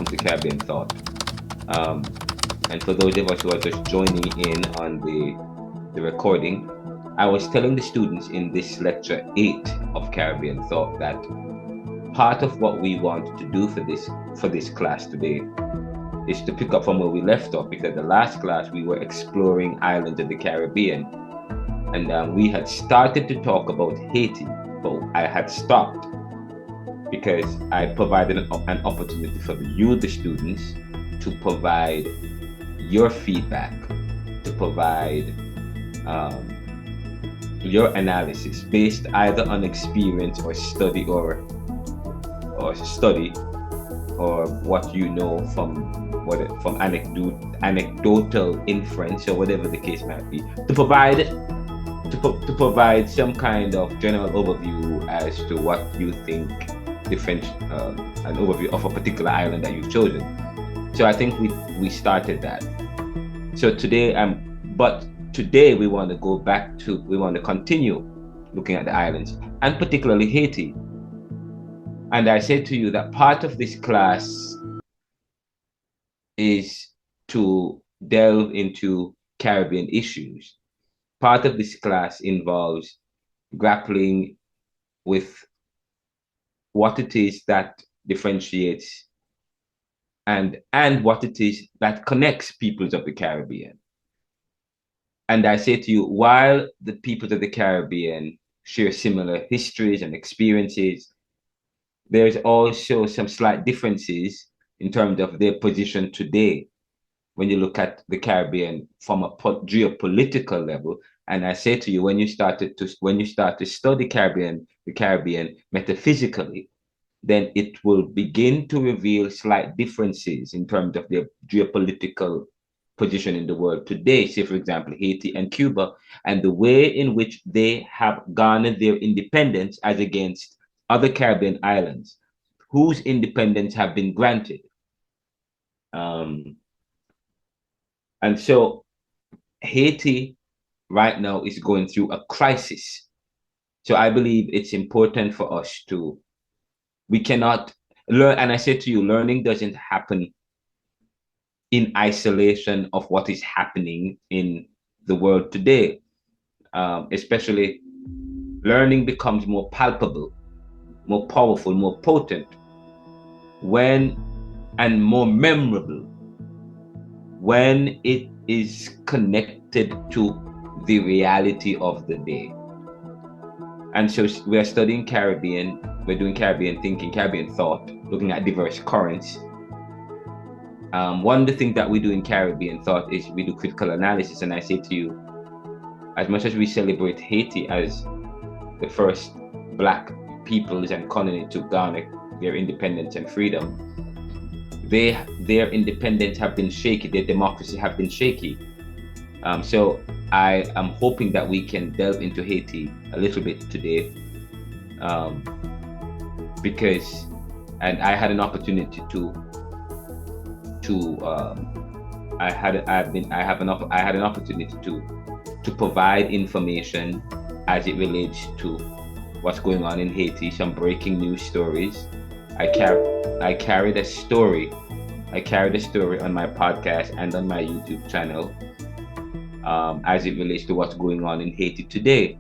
welcome to Caribbean Thought. Um, and for those of us who are just joining in on the recording, I was telling the students in this lecture 8 of Caribbean Thought that part of what we want to do for this class today is to pick up from where we left off, because the last class we were exploring islands of the Caribbean, and we had started to talk about Haiti, but I had stopped because I provided an opportunity for you, the students, to provide your feedback, to provide your analysis based either on experience or study or what you know from anecdotal inference or whatever the case might be, to provide some kind of general overview as to what you think an overview of a particular island that you've chosen. So I think we started that. So today today we want to continue looking at the islands, and particularly Haiti. And I said to you that part of this class is to delve into Caribbean issues. Part of this class involves grappling with what it is that differentiates and what it is that connects peoples of the Caribbean. And I say to you, while the peoples of the Caribbean share similar histories and experiences, there's also some slight differences in terms of their position today when you look at the Caribbean from a geopolitical level. And I say to you, when you start to study the Caribbean metaphysically, then it will begin to reveal slight differences in terms of their geopolitical position in the world today. Say, for example, Haiti and Cuba, and the way in which they have garnered their independence as against other Caribbean islands whose independence have been granted. And so Haiti right now is going through a crisis. So I believe it's important for us we cannot learn, and I say to you, learning doesn't happen in isolation of what is happening in the world today. Especially learning becomes more palpable, more powerful, more potent and more memorable when it is connected to the reality of the day. And so we are studying Caribbean, we're doing Caribbean thinking, Caribbean thought, looking at diverse currents. One of the things that we do in Caribbean thought is we do critical analysis. And I say to you, as much as we celebrate Haiti as the first Black peoples and colony to garner their independence and freedom, their independence have been shaky, their democracy have been shaky. So I am hoping that we can delve into Haiti a little bit today, because I had an opportunity I had an opportunity to provide information as it relates to what's going on in Haiti, some breaking news stories. I carried a story on my podcast and on my YouTube channel, as it relates to what's going on in Haiti today.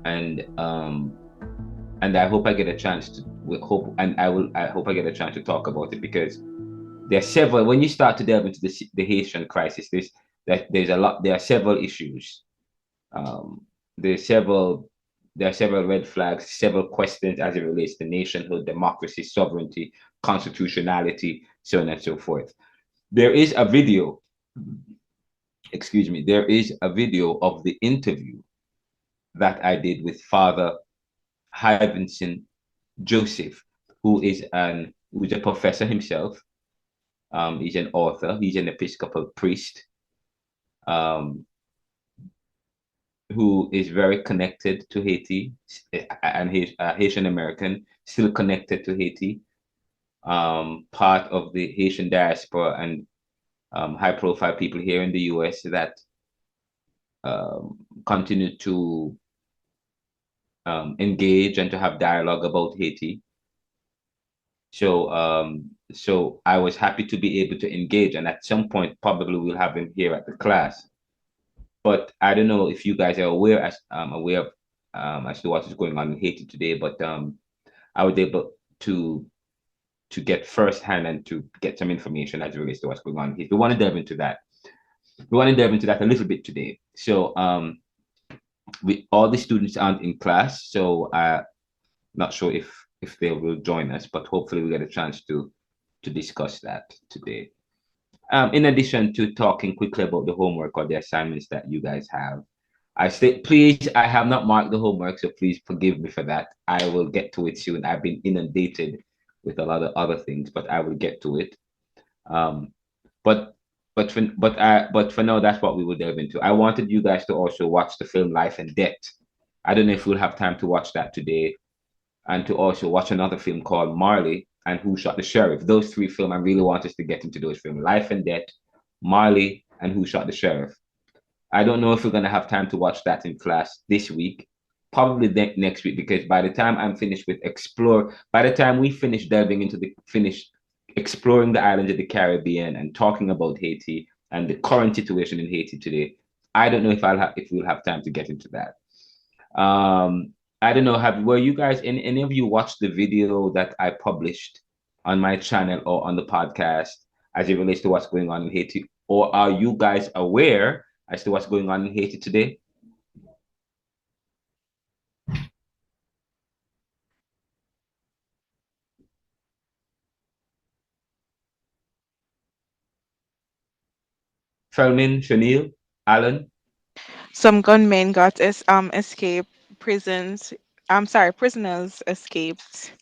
And I hope I get a chance to I hope I get a chance to talk about it, because there are several. When you start to delve into the Haitian crisis, there are several issues. There are several red flags, several questions as it relates to nationhood, democracy, sovereignty, constitutionality, so on and so forth. There is a video of the interview that I did with Father Hyvinson Joseph, who is a professor himself. He's an author. He's an Episcopal priest, who is very connected to Haiti, and he's Haitian American, still connected to Haiti, part of the Haitian diaspora and high-profile people here in the U.S. that continue to engage and to have dialogue about Haiti. So So I was happy to be able to engage, and at some point, probably we'll have him here at the class. But I don't know if you guys are aware of as to what is going on in Haiti today. But I was able to get firsthand and to get some information as it relates to what's going on here. We want to delve into that. We want to delve into that a little bit today. So we all the students aren't in class, so not sure if they will join us, but hopefully we get a chance to discuss that today. In addition to talking quickly about the homework or the assignments that you guys have, please, I have not marked the homework, so please forgive me for that. I will get to it soon. I've been inundated with a lot of other things, but I will get to it. Um, but for now, that's what we will delve into. I wanted you guys to also watch the film Life and Death. I don't know if we'll have time to watch that today, and to also watch another film called Marley and Who Shot the Sheriff. Those three films, I really want us to get into those films: Life and Death, Marley, and Who Shot the Sheriff. I don't know if we're gonna have time to watch that in class this week. Probably next week, because by the time I'm finished with by the time we finish delving into finish exploring the islands of the Caribbean and talking about Haiti and the current situation in Haiti today, I don't know if we'll have time to get into that. I don't know. Were you guys any of you watched the video that I published on my channel or on the podcast as it relates to what's going on in Haiti? Or are you guys aware as to what's going on in Haiti today? Felmin, Chanel, Alan? Some gunmen escaped prisons. I'm sorry, prisoners escaped.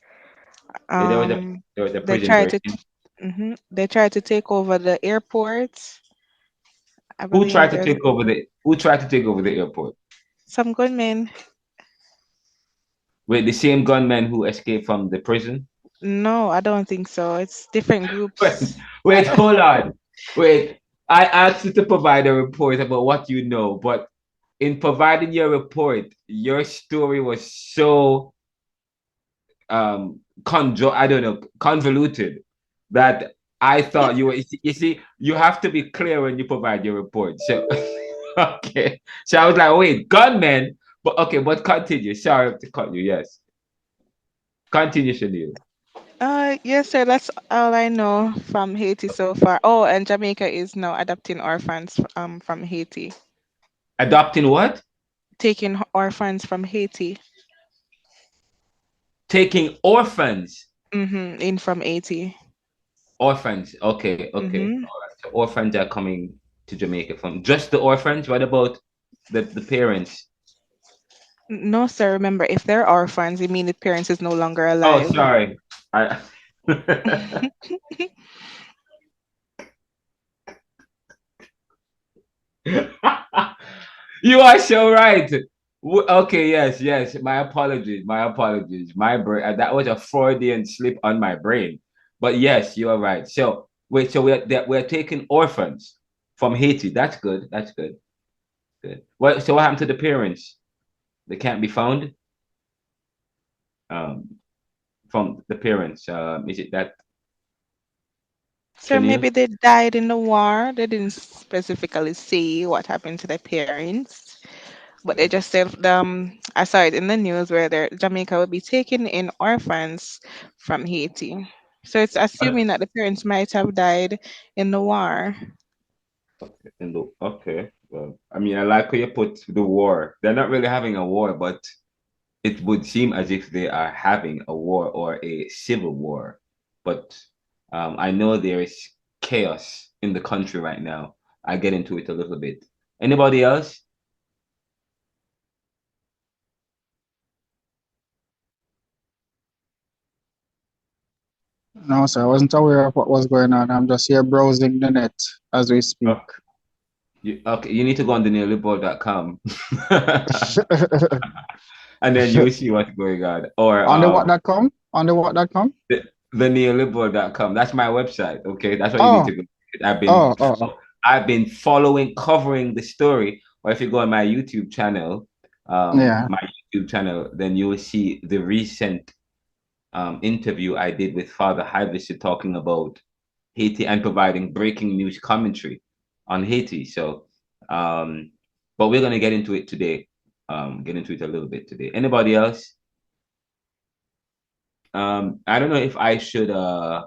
Yeah, Um, there was a they prison tried break. to they tried to take over the airport. I Who believe tried to there's take over the airport? some gunmen. Wait, the same gunmen who escaped from the prison? No, I don't think so. It's different Wait, groups. wait, hold on. Wait, I asked you to provide a report about what you know, but in providing your report, your story was so I don't know, convoluted that I thought you see, you have to be clear when you provide your report. So okay. So I was like, wait, gunmen, but okay, but continue. Sorry to cut you, yes. Continue, Chanel. Yes, sir. That's all I know from Haiti so far. Oh, and Jamaica is now adopting orphans from Haiti, Adopting what? taking orphans from Haiti. Taking orphans. In from Haiti. Orphans. Okay, okay. Mm-hmm. All right. So orphans are coming to Jamaica from just the orphans. What about the parents? No, sir. Remember, if they're orphans, it means the parents is no longer Oh, alive. sorry. I You are so right. Okay, yes, yes. My apologies. My apologies. My brain. That was a Freudian slip on my brain. But yes, you are right. So wait. So we're taking orphans from Haiti. That's good. That's good. Good. So what happened to the parents? They can't be found. Um, from the parents. Is it that So Chanel? maybe they died in the war. They didn't specifically say what happened to their parents, but they just said I saw it in the news where Jamaica will be taking in orphans from Haiti. So it's assuming that the parents might have died in the war. Okay. Well, I mean, I like how you put the war. They're not really having a war, but it would seem as if they are having a war or a civil war. But I know there is chaos in the country right now. I get into it a little bit. Anybody else? No, sir, I wasn't aware of what was going on. I'm just here browsing the net as we speak. Oh, okay, you need to go on the neoliberal.com and then you'll see what's going on. Or On the what.com? On the what.com? the neoliberal.com. That's my website. Okay, that's what you need Oh, to go. I've been oh, oh, oh. I've been covering the story. Or if you go on my YouTube channel, Yeah. then you will see the recent interview I did with Father Hivesy talking about Haiti and providing breaking news commentary on Haiti. So, but we're gonna get into it today. Get into it a little bit today. Anybody else? I don't know if I should. I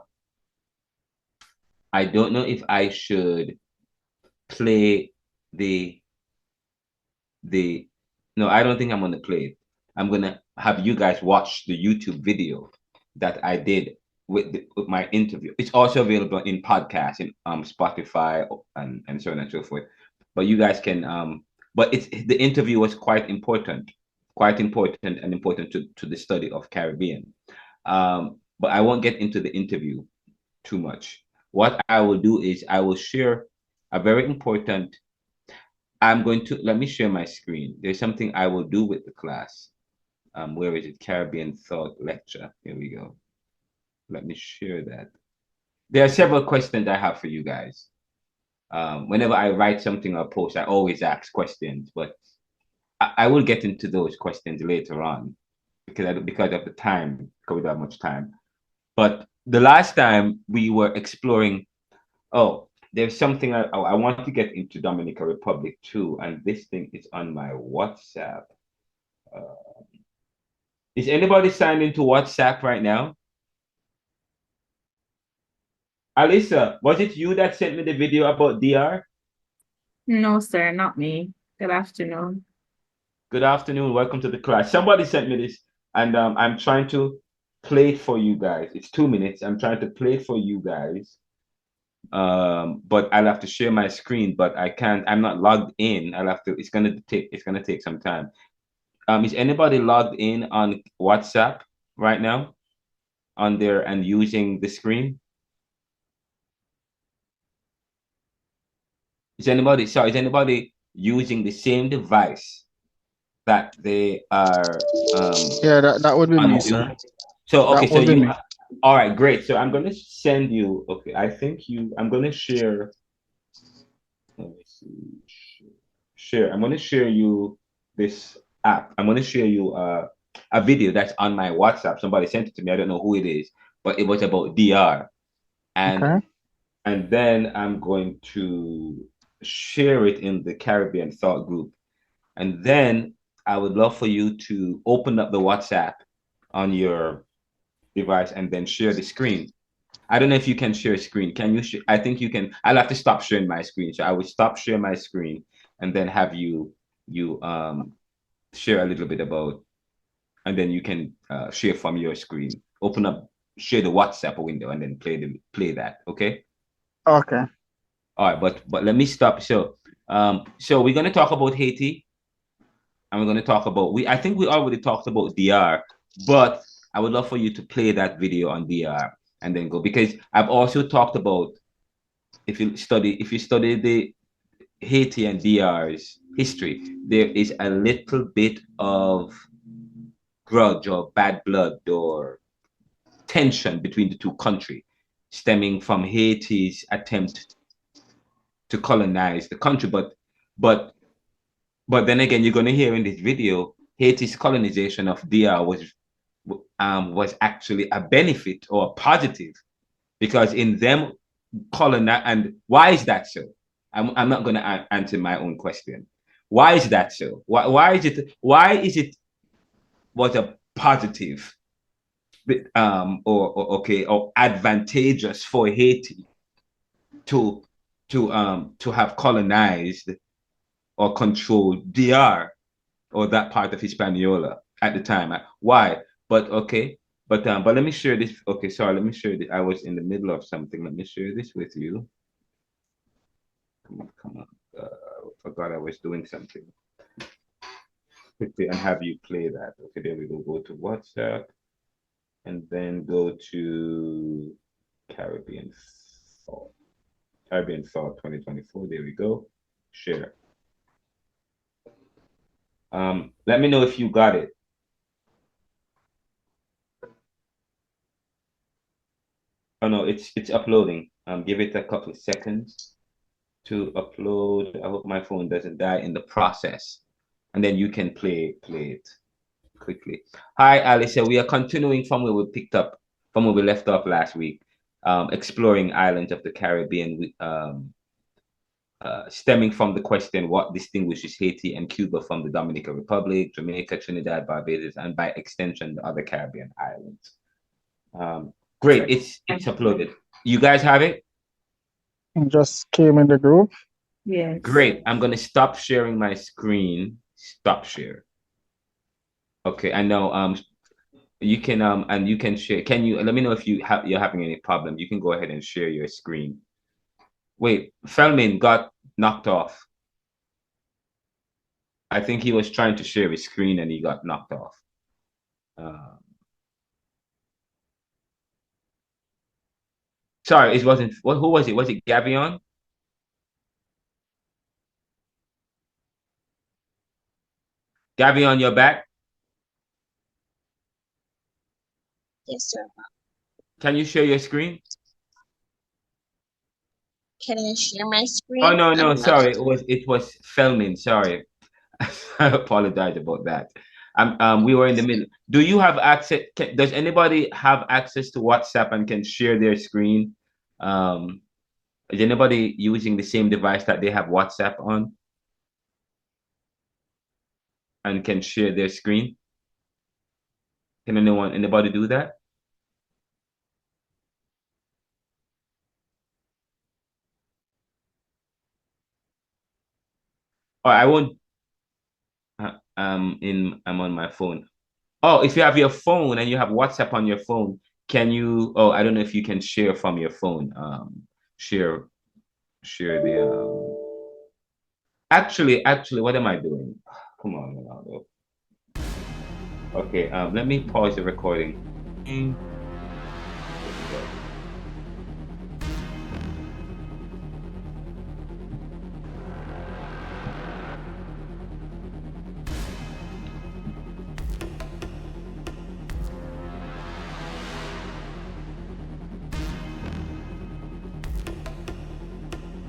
don't know if I should play the the. No, I don't think I'm gonna play it. I'm gonna have you guys watch the YouTube video that I did with my interview. It's also available in podcast in Spotify and so on and so forth. But you guys can but it's the interview was quite important and important to the study of Caribbean. But I won't get into the interview too much. What I will do is I will share a very important. I'm going to let me share my screen. There's something I will do with the class. Where is it? Caribbean Thought Lecture. Here we go. Let me share that. There are several questions I have for you guys. Whenever I write something or post, I always ask questions, but I will get into those questions later on because of the time, because we don't have much time. But the last time we were exploring, oh, there's something I want to get into Dominican Republic too, and this thing is on my WhatsApp. Is anybody signed into WhatsApp right now? Alyssa, was it you that sent me the video about DR? No, sir, not me. Good afternoon. Good afternoon. Welcome to the class. Somebody sent me this, and I'm trying to play it for you guys. It's 2 minutes. I'm trying to play it for you guys. But I'll have to share my screen, but I can't. I'm not logged in. I'll have to. It's gonna take some time. Is anybody logged in on WhatsApp right now, on there and using the screen? Is anybody using the same device that they are Yeah, that would be on me, Zoom? sir. So okay, That so would be you me. all right, great. So I'm gonna send you. Okay, I think I'm gonna share. Let me see. Share. I'm gonna share you this app. I'm gonna share you a video that's on my WhatsApp. Somebody sent it to me. I don't know who it is, but it was about DR. And Okay. and then I'm going to share it in the Caribbean Thought group. And then I would love for you to open up the WhatsApp on your device and then share the screen. I don't know if you can share a screen. Can you? I think you can. I'll have to stop sharing my screen. So I will stop sharing my screen and then have you share a little bit about, and then you can share from your screen. Open up, share the WhatsApp window, and then play that. Okay. Okay. All right, but let me stop. So we're gonna talk about Haiti, and we're gonna talk about I think we already talked about DR, but I would love for you to play that video on DR and then go, because I've also talked about, if you study the Haiti and DR's history, there is a little bit of grudge or bad blood or tension between the two countries, stemming from Haiti's attempt to colonize the country. But but then again, you're going to hear in this video, Haiti's colonization of DR was actually a benefit or a positive, because in them colonize. And why is that so? I'm not going to answer my own question. Why is that so? Why is it was a positive, or advantageous for Haiti to to have colonized or controlled DR, or that part of Hispaniola at the time? Why? But okay, but let me share this. Okay, sorry, let me share this. I was in the middle of something. Let me share this with you. Come on. I forgot I was doing something. Quickly, and have you play that. Okay, there we go. Go to WhatsApp and then go to Caribbean Thought. Caribbean Thought 2024. There we go. Share. Let me know if you got it. Oh no, it's uploading. Give it a couple of seconds to upload. I hope my phone doesn't die in the process, and then you can play it. quickly. Hi, Alicia. We are continuing from where we picked up, from where we left off last week, exploring islands of the Caribbean, stemming from the question, what distinguishes Haiti and Cuba from the Dominican Republic, Jamaica, Trinidad, Barbados, and by extension, the other Caribbean islands. Great, it's uploaded. You guys have it? Just came in the group. Yes. Great. I'm going to stop sharing my screen. Stop share. Okay, I know. You can and you can share. Can you let me know if you're having any problem? You can go ahead and share your screen. Wait, Feldman got knocked off. I think he was trying to share his screen and he got knocked off. Sorry, it wasn't. Who was it? Was it Gavion? Gavion, you're back? Yes, sir. Can you share your screen? Can I share my screen? Oh no, sorry. It was Feldman. Sorry. I apologize about that. We were in the middle. Do you have access? Does anybody have access to WhatsApp and can share their screen? Is anybody using the same device that they have WhatsApp on and can share their screen? Can anybody do that? Oh, I won't. I'm on my phone. Oh, if you have your phone and you have WhatsApp on your phone, can you? Oh, I don't know if you can share from your phone. Share the. Actually, what am I doing? Come on, Ronaldo. Okay, let me pause the recording.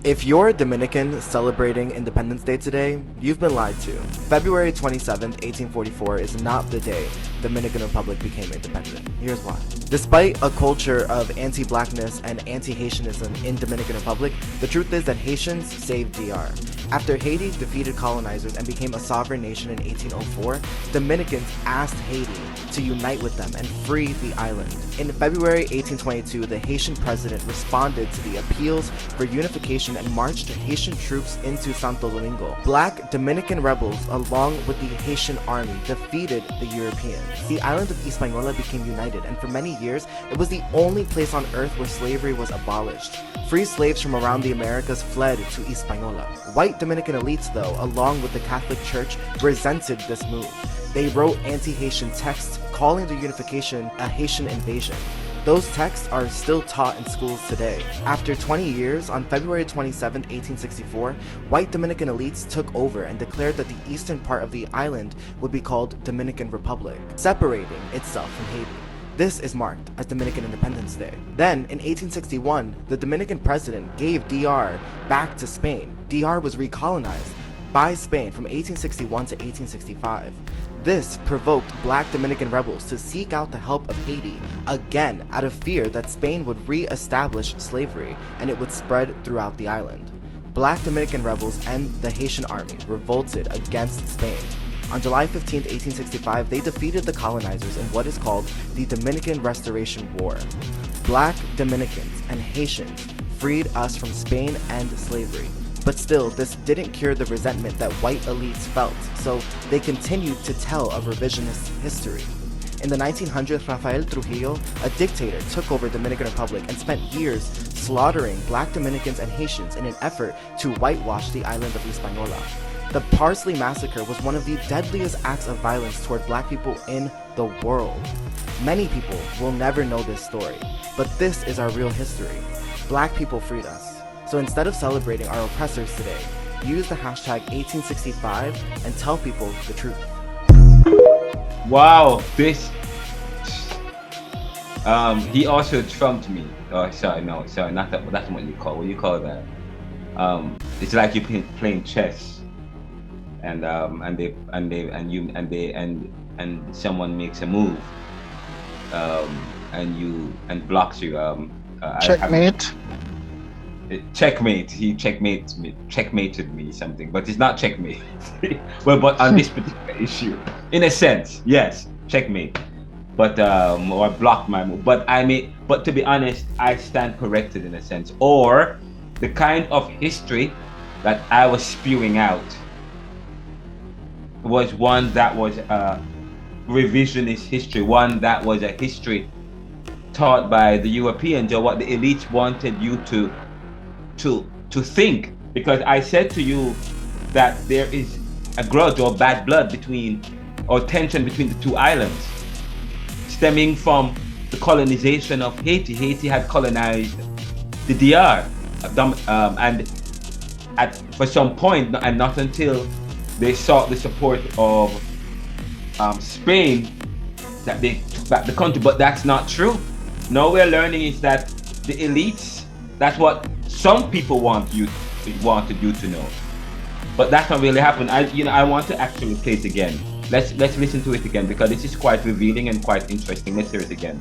If you're a Dominican celebrating Independence Day today, you've been lied to. February 27th, 1844 is not the day Dominican Republic became independent. Here's why. Despite a culture of anti-blackness and anti-Haitianism in Dominican Republic, the truth is that Haitians saved DR. After Haiti defeated colonizers and became a sovereign nation in 1804, Dominicans asked Haiti to unite with them and free the island. In February 1822, the Haitian president responded to the appeals for unification and marched Haitian troops into Santo Domingo. Black Dominican rebels, along with the Haitian army, defeated the Europeans. The island of Hispaniola became united, and for many years, it was the only place on earth where slavery was abolished. Free slaves from around the Americas fled to Hispaniola. White Dominican elites, though, along with the Catholic Church, resented this move. They wrote anti-Haitian texts calling the unification a Haitian invasion. Those texts are still taught in schools today. After 20 years, on February 27, 1864, white Dominican elites took over and declared that the eastern part of the island would be called Dominican Republic, separating itself from Haiti. This is marked as Dominican Independence Day. Then, in 1861, the Dominican president gave DR back to Spain. DR was recolonized by Spain from 1861 to 1865. This provoked black Dominican rebels to seek out the help of Haiti, again out of fear that Spain would re-establish slavery and it would spread throughout the island. Black Dominican rebels and the Haitian army revolted against Spain. On July 15, 1865, they defeated the colonizers in what is called the Dominican Restoration War. Black Dominicans and Haitians freed us from Spain and slavery. But still, this didn't cure the resentment that white elites felt, so they continued to tell a revisionist history. In the 1900s, Rafael Trujillo, a dictator, took over Dominican Republic and spent years slaughtering black Dominicans and Haitians in an effort to whitewash the island of Hispaniola. The Parsley Massacre was one of the deadliest acts of violence toward black people in the world. Many people will never know this story, but this is our real history. Black people freed us. So instead of celebrating our oppressors today, use the hashtag 1865 and tell people the truth. Wow, this. He also trumped me. Oh, sorry, not that. That's what you call. What do you call that? It's like you're playing chess, and someone makes a move, and blocks you. Checkmate. Checkmate. He checkmated me something, but it's not checkmate. Well, but on this particular issue, in a sense, yes, checkmate. But or blocked my move. But to be honest, I stand corrected in a sense. Or the kind of history that I was spewing out was one that was revisionist history, one that was a history taught by the Europeans, or what the elites wanted you to think. Because I said to you that there is a grudge or bad blood between, or tension between the two islands, stemming from the colonization of Haiti. Haiti had colonized the DR, and for some point, and not until they sought the support of Spain, that they took back the country. But that's not true. Now we're learning is that the elites, that's what some people wanted you to know, but that's not really happened. I want to actually play it again. Let's listen to it again, because this is quite revealing and quite interesting. Let's hear it again.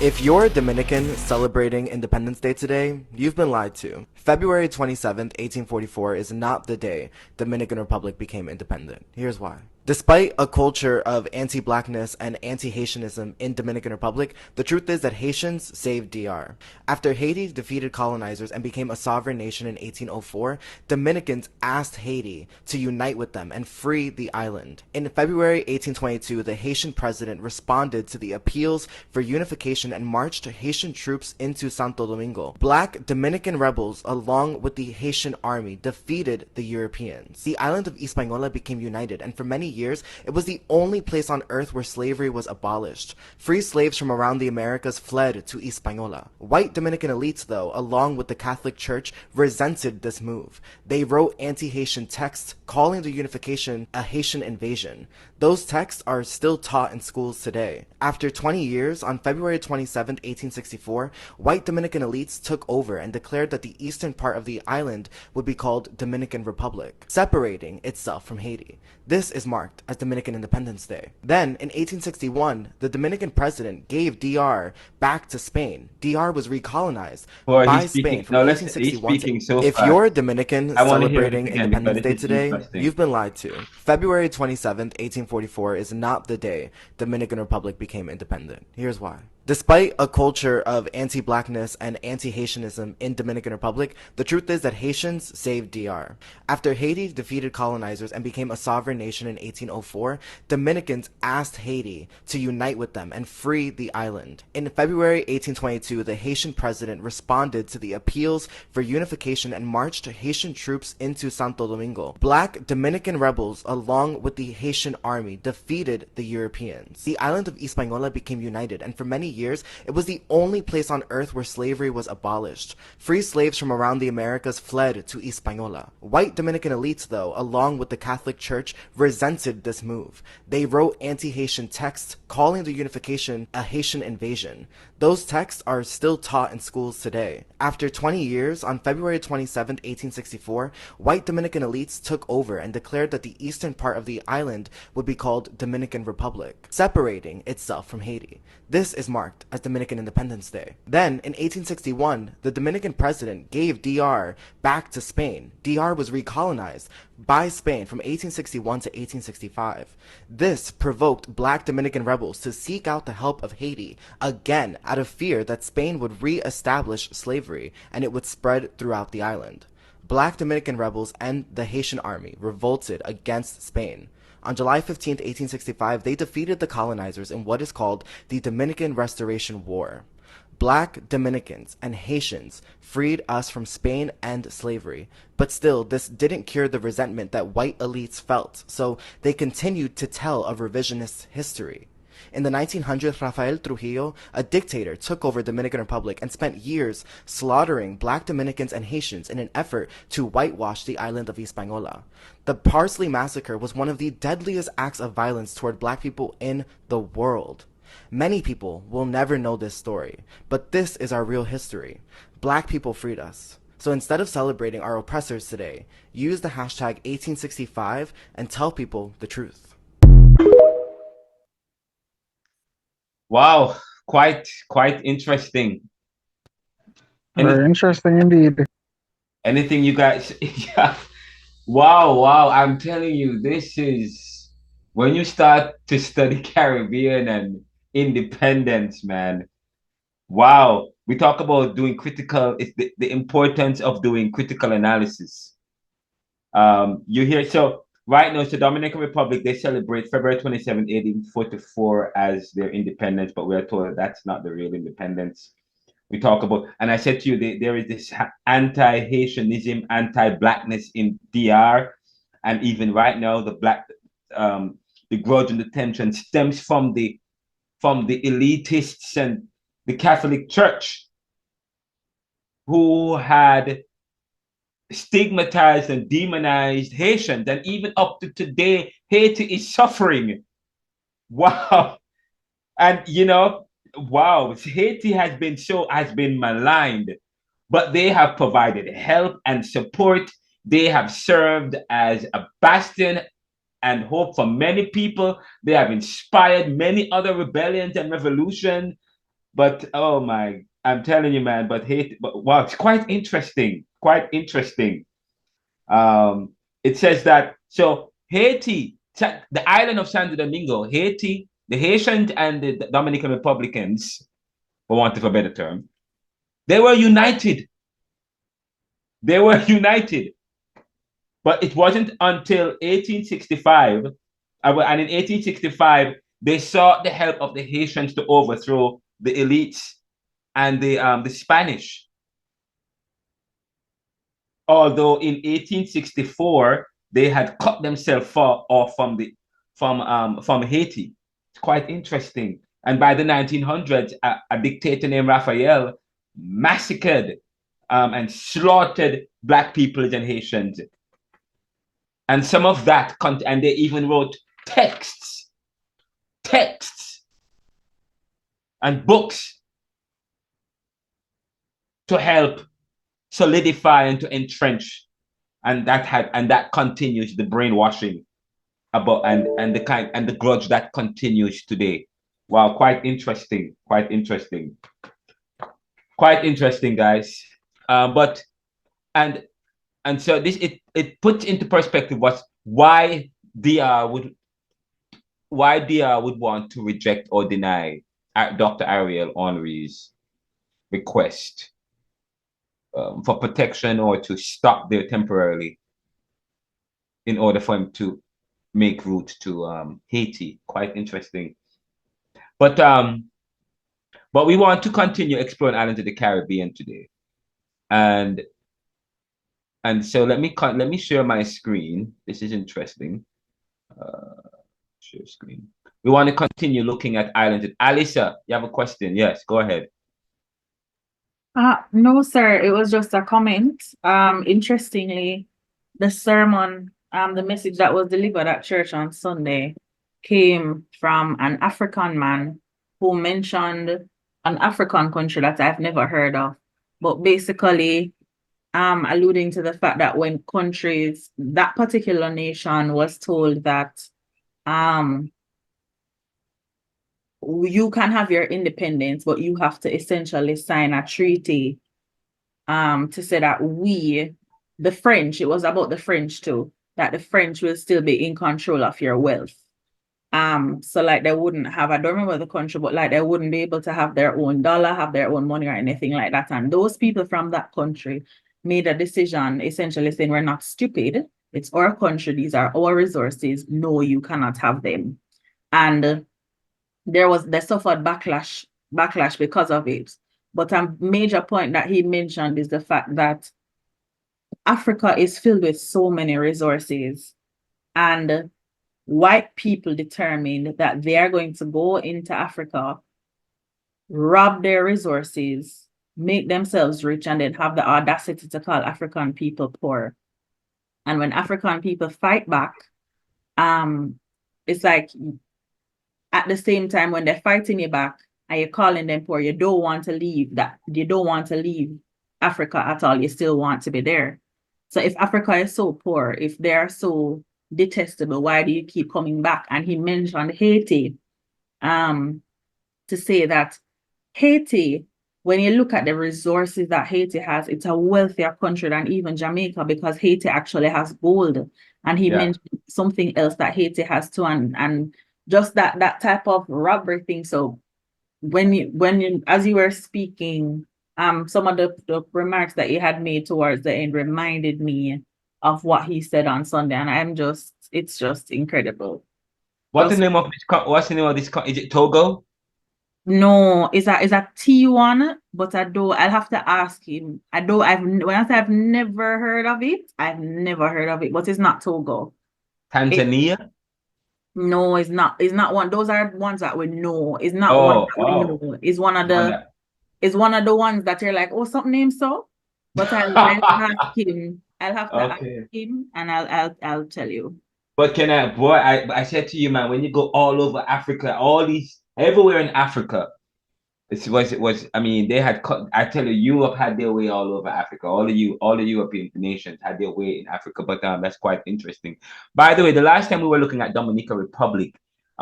If you're Dominican celebrating Independence Day today, you've been lied to. February 27th, 1844 is not the day Dominican Republic became independent. Here's why. Despite a culture of anti-blackness and anti-Haitianism in Dominican Republic, the truth is that Haitians saved DR. After Haiti defeated colonizers and became a sovereign nation in 1804, Dominicans asked Haiti to unite with them and free the island. In February 1822, the Haitian president responded to the appeals for unification and marched Haitian troops into Santo Domingo. Black Dominican rebels, along with the Haitian army, defeated the Europeans. The island of Hispaniola became united, and for many years, it was the only place on earth where slavery was abolished. Free slaves from around the Americas fled to Hispaniola. White Dominican elites, though, along with the Catholic Church, resented this move. They wrote anti-Haitian texts calling the unification a Haitian invasion. Those texts are still taught in schools today. After 20 years, on February 27, 1864, white Dominican elites took over and declared that the eastern part of the island would be called Dominican Republic, separating itself from Haiti. This is marked as Dominican Independence Day. Then, in 1861, the Dominican president gave DR back to Spain. DR was recolonized by Spain from 1861 to... If you're Dominican celebrating Independence Day today, you've been lied to. February 27th, 1844 is not the day Dominican Republic became independent. Here's why. Despite a culture of anti-blackness and anti-Haitianism in Dominican Republic, the truth is that Haitians saved DR. After Haiti defeated colonizers and became a sovereign nation in 1804, Dominicans asked Haiti to unite with them and free the island. In February 1822, the Haitian president responded to the appeals for unification and marched Haitian troops into Santo Domingo. Black Dominican rebels, along with the Haitian army, defeated the Europeans. The island of Hispaniola became united, and for many years, it was the only place on earth where slavery was abolished. Free slaves from around the Americas fled to Hispaniola. White Dominican elites, though, along with the Catholic Church, resented this move. They wrote anti-Haitian texts calling the unification a Haitian invasion. Those texts are still taught in schools today. After 20 years, on February 27, 1864, white Dominican elites took over and declared that the eastern part of the island would be called Dominican Republic, separating itself from Haiti. This is marked as Dominican Independence Day. Then, in 1861, the Dominican president gave DR back to Spain. DR was recolonized by Spain from 1861 to 1865. This provoked black Dominican rebels to seek out the help of Haiti, again out of fear that Spain would re-establish slavery and it would spread throughout the island. Black Dominican rebels and the Haitian army revolted against Spain. On July 15, 1865, they defeated the colonizers in what is called the Dominican Restoration War. Black Dominicans and Haitians freed us from Spain and slavery, but still, this didn't cure the resentment that white elites felt, so they continued to tell a revisionist history. In the 1900s, Rafael Trujillo, a dictator, took over Dominican Republic and spent years slaughtering black Dominicans and Haitians in an effort to whitewash the island of Hispaniola. The Parsley Massacre was one of the deadliest acts of violence toward black people in the world. Many people will never know this story, but this is our real history. Black people freed us. So instead of celebrating our oppressors today, use the hashtag 1865 and tell people the truth. Wow, quite interesting. Very interesting indeed. Anything you guys? Yeah. Wow. I'm telling you, this is when you start to study Caribbean and independence, man. Wow. We talk about doing critical, it's the importance of doing critical analysis. You hear, so right now, so Dominican Republic, they celebrate February 27, 1844 as their independence, but we're told that's not the real independence. We talk about, and I said to you, there is this anti-Haitianism, anti-blackness in DR, and even right now, the grudge and the tension stems from the elitists and the Catholic Church, who had stigmatized and demonized Haitians, and even up to today, Haiti is suffering. Wow, and wow, Haiti has been maligned, but they have provided help and support. They have served as a bastion and hope for many people. They have inspired many other rebellions and revolutions. But oh my, I'm telling you, man. But Haiti, but wow, it's quite interesting. Quite interesting. It says that so Haiti, the island of Santo Domingo, Haiti, the Haitians and the Dominican Republicans, for want of a better term, they were united. They were united. But it wasn't until 1865, and in 1865, they sought the help of the Haitians to overthrow the elites and the Spanish. Although in 1864 they had cut themselves off from Haiti. It's quite interesting. And by the 1900s, a dictator named Raphael massacred and slaughtered Black peoples and Haitians. And some of that, and they even wrote texts and books to help solidify and to entrench, and that continues the brainwashing about and the grudge that continues today. Wow, quite interesting, guys. But and so this it puts into perspective why DR would want to reject or deny Dr. Ariel Henry's request for protection or to stop there temporarily in order for him to make route to Haiti. Quite interesting. But we want to continue exploring islands of the Caribbean today. And so let me share my screen. This is interesting. Share screen. We want to continue looking at islands. Alisa, you have a question? Yes, go ahead. No, sir. It was just a comment. Interestingly, the sermon, the message that was delivered at church on Sunday came from an African man who mentioned an African country that I've never heard of, but basically alluding to the fact that when countries, that particular nation was told that you can have your independence, but you have to essentially sign a treaty to say that the French, it was about the French too, that the French will still be in control of your wealth. So like they wouldn't have, I don't remember the country, but like they wouldn't be able to have their own dollar, have their own money or anything like that. And those people from that country made a decision essentially saying, we're not stupid. It's our country. These are our resources. No, you cannot have them. And they suffered backlash because of it. But a major point that he mentioned is the fact that Africa is filled with so many resources, and white people determined that they are going to go into Africa, rob their resources, make themselves rich, and then have the audacity to call African people poor. And when African people fight back, it's like at the same time when they're fighting you back and you're calling them poor, you don't want to leave Africa at all, you still want to be there. So if Africa is so poor, if they are so detestable, why do you keep coming back? And he mentioned Haiti, to say that Haiti, when you look at the resources that Haiti has, it's a wealthier country than even Jamaica, because Haiti actually has gold. And he mentioned something else that Haiti has too, and just that type of robbery thing. So when you as you were speaking, some of the remarks that you had made towards the end reminded me of what he said on Sunday, and it's just incredible. What's the name of this? Is it Togo? No, it's a T1, but I'll have to ask him. When I say I've never heard of it, I've never heard of it, but it's not Togo. Tanzania? No, it's not. It's not one. Those are ones that we know. It's not one that we know. It's one of the ones that you're like, oh, something named so. But I'll ask him. I'll have to ask him, and I'll tell you. But I said to you, man, when you go all over Africa, everywhere in Africa, I mean, they had, I tell you, Europe had their way all over Africa. All the European nations had their way in Africa, but that's quite interesting. By the way, the last time we were looking at Dominican Republic,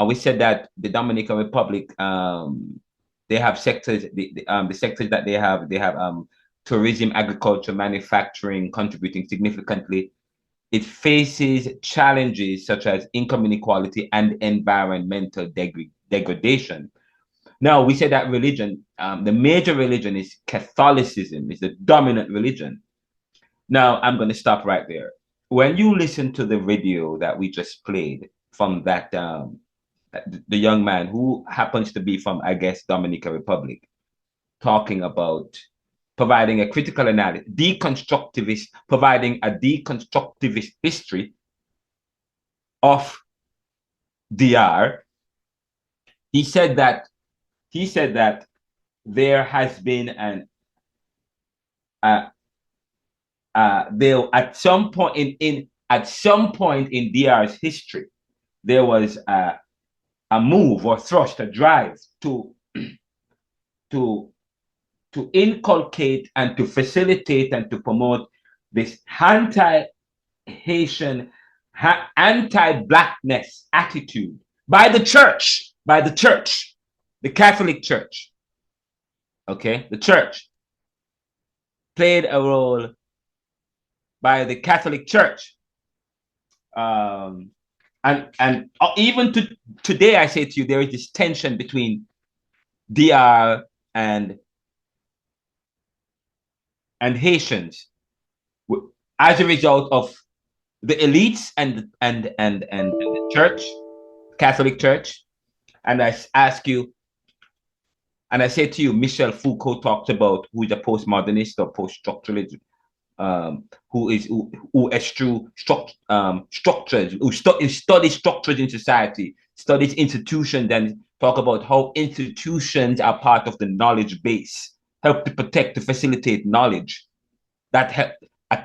we said that the Dominican Republic, they have sectors, the sectors that they have tourism, agriculture, manufacturing contributing significantly. It faces challenges such as income inequality and environmental degradation. Now, we say that religion, the major religion is Catholicism, is the dominant religion. Now, I'm going to stop right there. When you listen to the video that we just played from that, the young man who happens to be from, I guess, Dominican Republic, talking about providing a critical analysis, providing a deconstructivist history of DR, he said that there has been there at some point in DR's history, there was a move or thrust, a drive to inculcate and to facilitate and to promote this anti-Haitian, anti-Blackness attitude by the church, the Catholic Church. Okay, the church played a role by the Catholic Church. And even today, I say to you, there is this tension between DR and Haitians as a result of the elites and the church, Catholic Church. And I ask you, and I say to you, Michel Foucault talked about, who is a postmodernist or post-structuralist, who eschews structures, who studies structures in society, studies institutions, and talk about how institutions are part of the knowledge base, help to protect, to facilitate knowledge, a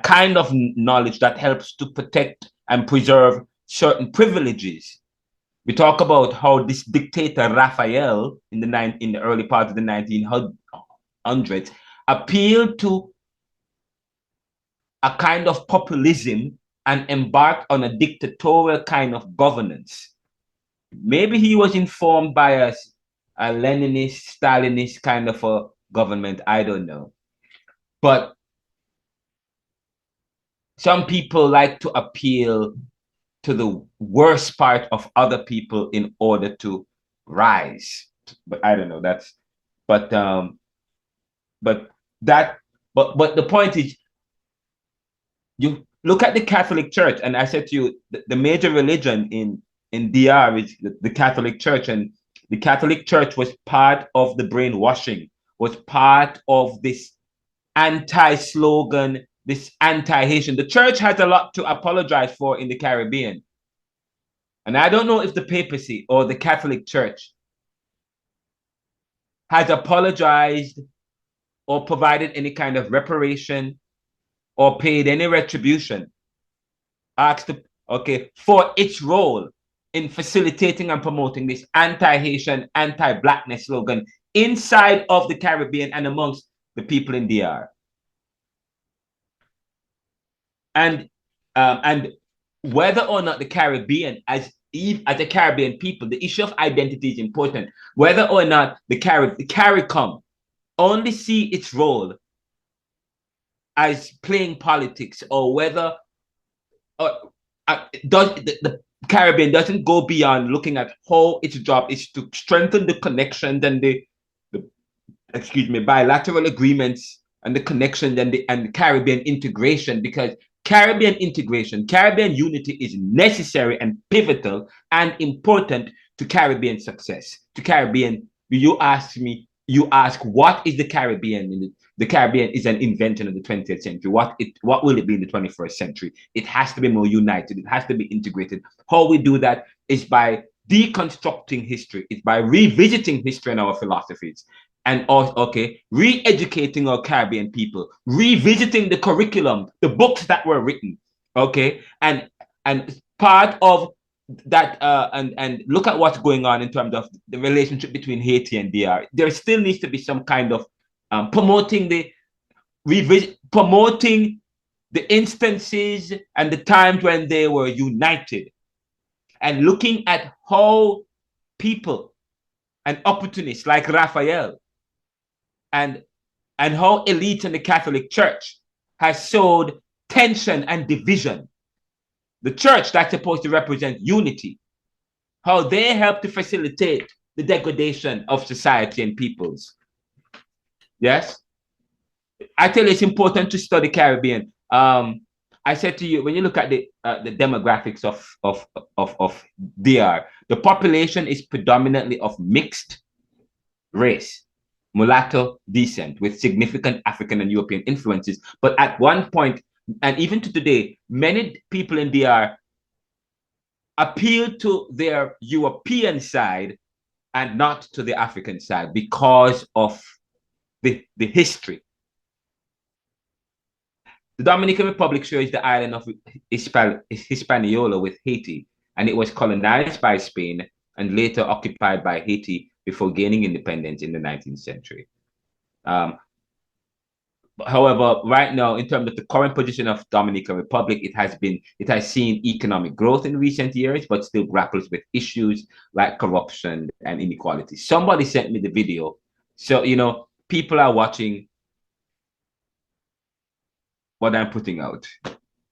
kind of knowledge that helps to protect and preserve certain privileges. We talk about how this dictator Raphael in the early part of the 1900s appealed to a kind of populism and embarked on a dictatorial kind of governance. Maybe he was informed by a Leninist, Stalinist kind of a government, I don't know. But some people like to appeal to the worst part of other people in order to rise. But I don't know. But the point is, you look at the Catholic Church, and I said to you, the major religion in DR is the Catholic Church, and the Catholic Church was part of the brainwashing, was part of this anti-slogan, this anti-Haitian. The church has a lot to apologize for in the Caribbean. And I don't know if the papacy or the Catholic Church has apologized or provided any kind of reparation or paid any retribution for its role in facilitating and promoting this anti-Haitian, anti-Blackness slogan inside of the Caribbean and amongst the people in DR. and whether or not the Caribbean, as a Caribbean people, the issue of identity is important. Whether or not the CARICOM only see its role as playing politics, or whether does the Caribbean doesn't go beyond looking at how its job is to strengthen the connections and the bilateral agreements and the connections and Caribbean integration, because Caribbean integration, Caribbean unity is necessary and pivotal and important to Caribbean success. To Caribbean, you ask what is the Caribbean? The Caribbean is an invention of the 20th century. What will it be in the 21st century? It has to be more united. It has to be integrated. How we do that is by deconstructing history. It's by revisiting history and our philosophies. And also, re-educating our Caribbean people, revisiting the curriculum, the books that were written, and part of that, and look at what's going on in terms of the relationship between Haiti and DR. There still needs to be some kind of promoting the instances and the times when they were united, and looking at how people and opportunists like Raphael and how elites in the Catholic Church has sowed tension and division. The church that's supposed to represent unity, how they help to facilitate the degradation of society and peoples. Yes, I tell you, it's important to study Caribbean. I said to you, when you look at the demographics of DR, the population is predominantly of mixed race, mulatto descent, with significant African and European influences. But at one point, and even to today, many people in DR appeal to their European side and not to the African side because of the history. The Dominican Republic shares the island of Hispaniola with Haiti, and it was colonized by Spain and later occupied by Haiti before gaining independence in the 19th century. However, right now, in terms of the current position of Dominican Republic, it has seen economic growth in recent years, but still grapples with issues like corruption and inequality. Somebody sent me the video, so people are watching what I'm putting out,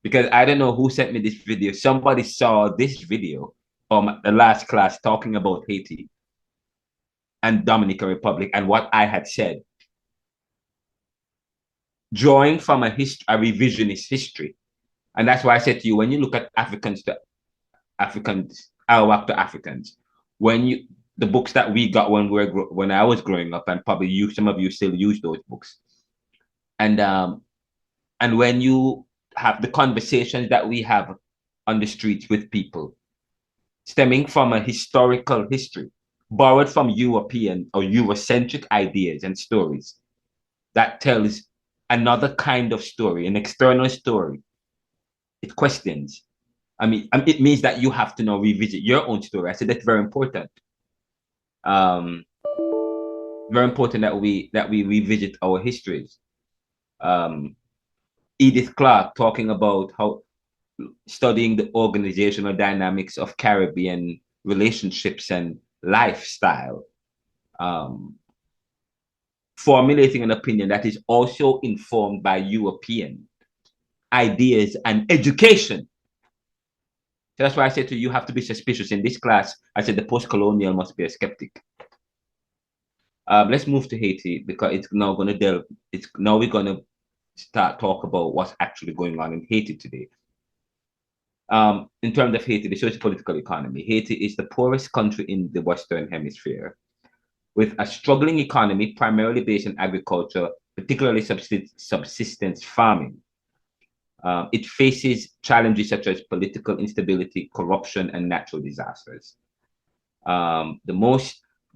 because I don't know who sent me this video. Somebody saw this video from the last class talking about Haiti and Dominican Republic and what I had said, drawing from a revisionist history. And that's why I said to you, when you look at Africans to Africans, the books that we got when I was growing up, and probably some of you still use those books, and when you have the conversations that we have on the streets with people, stemming from a historical history, borrowed from European or Eurocentric ideas and stories, that tells another kind of story, an external story. It questions. It means that you have to now revisit your own story. I said that's very important. Very important that we revisit our histories. Edith Clark talking about how studying the organizational dynamics of Caribbean relationships and lifestyle, formulating an opinion that is also informed by European ideas and education. So that's why I said to you, you have to be suspicious. In this class, I said the post-colonial must be a skeptic. Let's move to Haiti, because it's now going to delve. Now we're going to start talk about what's actually going on in Haiti today. In terms of Haiti, the socio-political economy, Haiti is the poorest country in the Western Hemisphere, with a struggling economy primarily based on agriculture, particularly subsistence farming. It faces challenges such as political instability, corruption, and natural disasters.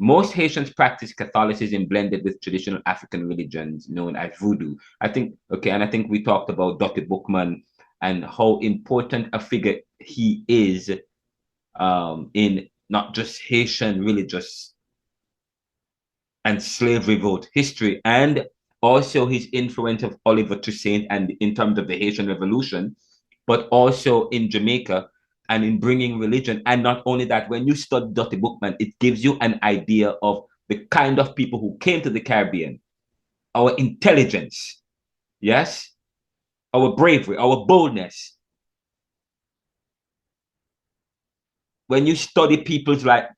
Most Haitians practice Catholicism blended with traditional African religions known as voodoo. I think we talked about Dr. Bookman and how important a figure he is in not just Haitian religious and slave revolt history, and also his influence of Oliver Toussaint and in terms of the Haitian Revolution, but also in Jamaica and in bringing religion. And not only that, when you study Dottie Bookman, it gives you an idea of the kind of people who came to the Caribbean, our intelligence, yes, our bravery, our boldness. When you study people like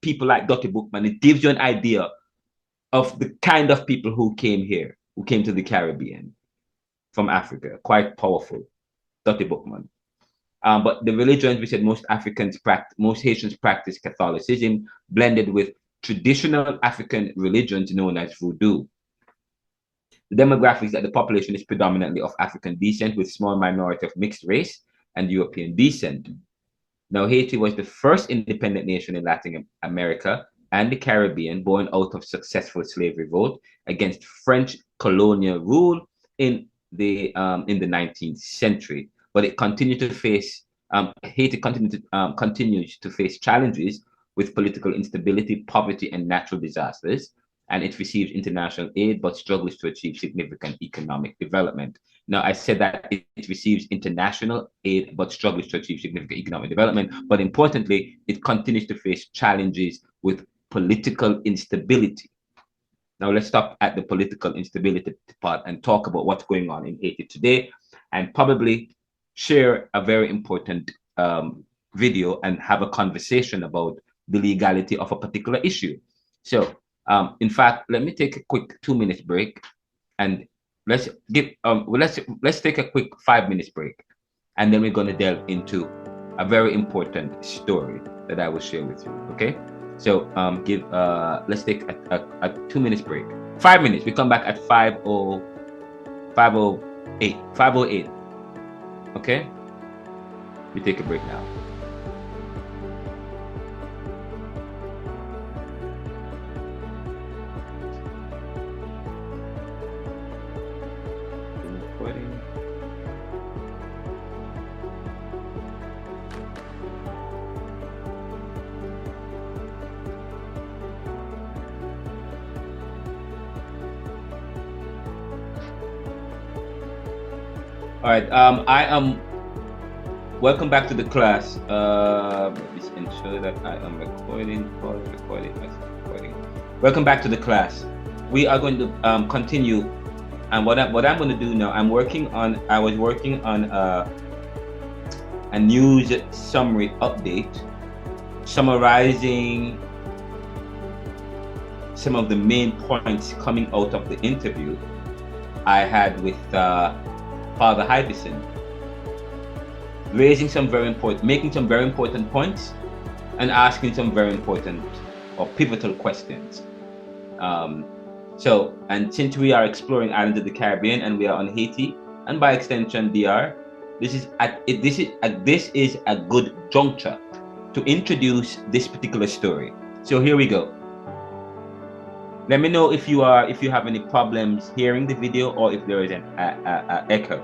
Dottie Bookman, it gives you an idea of the kind of people who came here, who came to the Caribbean from Africa. Quite powerful, Dottie Bookman. But the religions, we said most Haitians practice Catholicism blended with traditional African religions known as Voodoo. The demographics that the population is predominantly of African descent with small minority of mixed race and European descent. Now, Haiti was the first independent nation in Latin America and the Caribbean born out of successful slave revolt against French colonial rule in the 19th century. But it continued to face Haiti continues to face challenges with political instability, poverty, and natural disasters. And it receives international aid, but struggles to achieve significant economic development. Now, I said that it receives international aid, but struggles to achieve significant economic development. But importantly, it continues to face challenges with political instability. Now, let's stop at the political instability part and talk about what's going on in Haiti today, and probably share a very important video and have a conversation about the legality of a particular issue. So, in fact, let me take a quick 2-minute break, and let's take a quick 5 minutes break, and then we're going to delve into a very important story that I will share with you. Okay, so let's take a 2 minutes break. 5 minutes. We come back at 5:08. Okay, we take a break now. All right, I am welcome back to the class. Let me ensure that I am recording. Welcome back to the class. We are going to continue, and what I'm going to do now, I was working on a news summary update, summarizing some of the main points coming out of the interview I had with Father Hivison, making some very important points and asking some very important or pivotal questions. And since we are exploring islands of the Caribbean and we are on Haiti and by extension DR, this is a good juncture to introduce this particular story. So here we go. Let me know if you have any problems hearing the video or if there is an echo.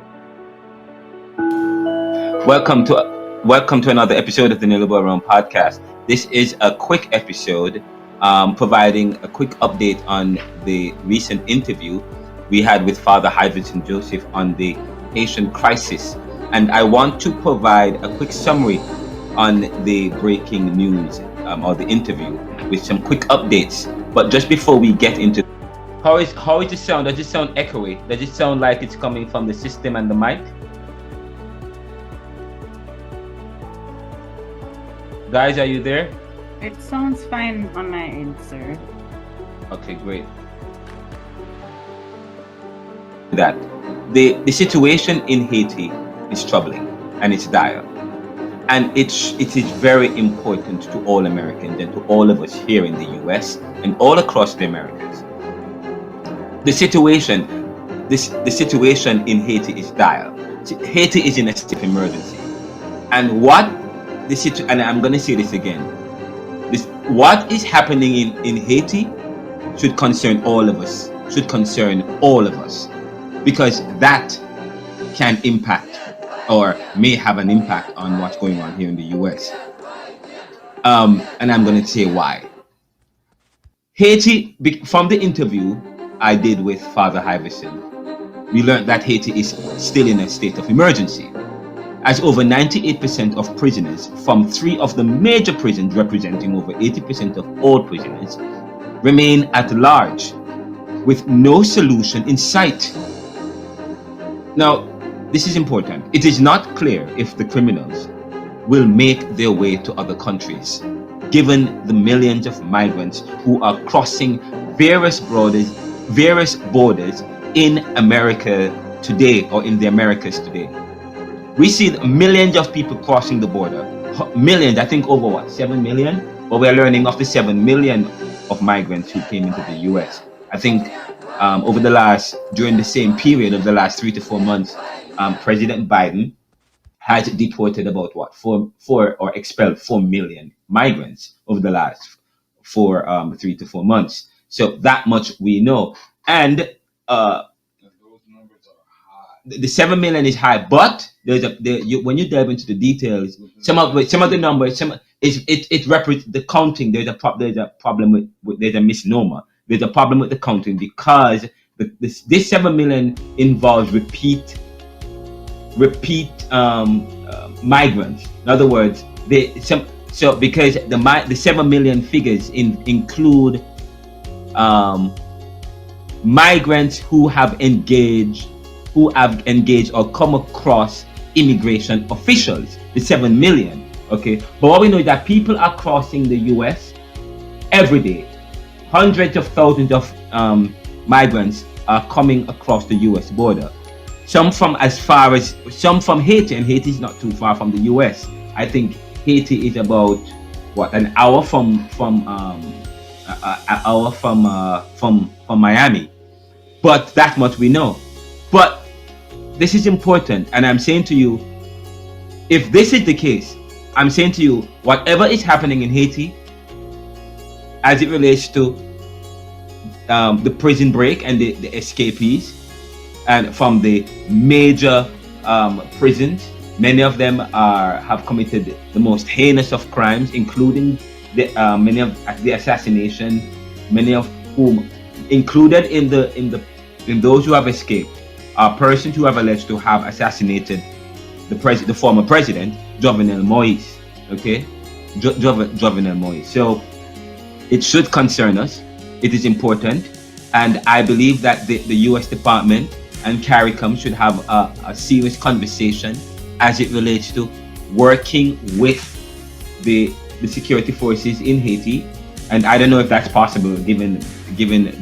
Welcome to another episode of the NeoLiberal podcast. This is a quick episode providing a quick update on the recent interview we had with Father Hivison Joseph on the Haitian crisis. And I want to provide a quick summary on the breaking news or the interview with some quick updates. But just before we get into how is the sound? Does it sound echoey? Does it sound like it's coming from the system and the mic? Guys, are you there? It sounds fine on my end, sir. Okay, great. That the situation in Haiti is troubling and it's dire. And it is very important to all Americans and to all of us here in the US and all across the Americas. The situation in Haiti is dire. Haiti is in a state of emergency. And and I'm going to say this again. What is happening in Haiti should concern all of us. Because that can impact or may have an impact on what's going on here in the US. And I'm going to say why. Haiti, from the interview I did with Father Hivison, we learned that Haiti is still in a state of emergency. as over 98% of prisoners from 3 of the major prisons, representing over 80% of all prisoners, remain at large with no solution in sight. Now, this is important. It is not clear if the criminals will make their way to other countries, given the millions of migrants who are crossing various borders in America today, or in the Americas today. We see millions of people crossing the border. Millions, I think over what, 7 million? But we're learning of the 7 million of migrants who came into the US. I think during the same period of the last 3 to 4 months, President Biden has deported about what, or expelled 4 million migrants over the last 3 to 4 months. So that much we know. And those numbers are high. the 7 million is high, but when you delve into the details, some of the numbers, it represents the counting. There's a problem with there's a misnomer. There's a problem with the counting because this 7 million involves repeat migrants. In other words, because the 7 million figures include migrants who have engaged or come across immigration officials, the 7 million. Okay, but what we know is that people are crossing the US every day. Hundreds of thousands of migrants are coming across the US border. Some from Haiti, and Haiti is not too far from the US. I think Haiti is about an hour from Miami. But that much we know. But this is important, and I'm saying to you, if this is the case, I'm saying to you, whatever is happening in Haiti, as it relates to the prison break and the escapees, and from the major prisons, many of them have committed the most heinous of crimes, including many of the assassination, many of whom included in those who have escaped are persons who have alleged to have assassinated the former president, Jovenel Moise. Okay, Jovenel Moise. So it should concern us. It is important, and I believe that the U.S. Department and CARICOM should have a serious conversation as it relates to working with the security forces in Haiti. And I don't know if that's possible given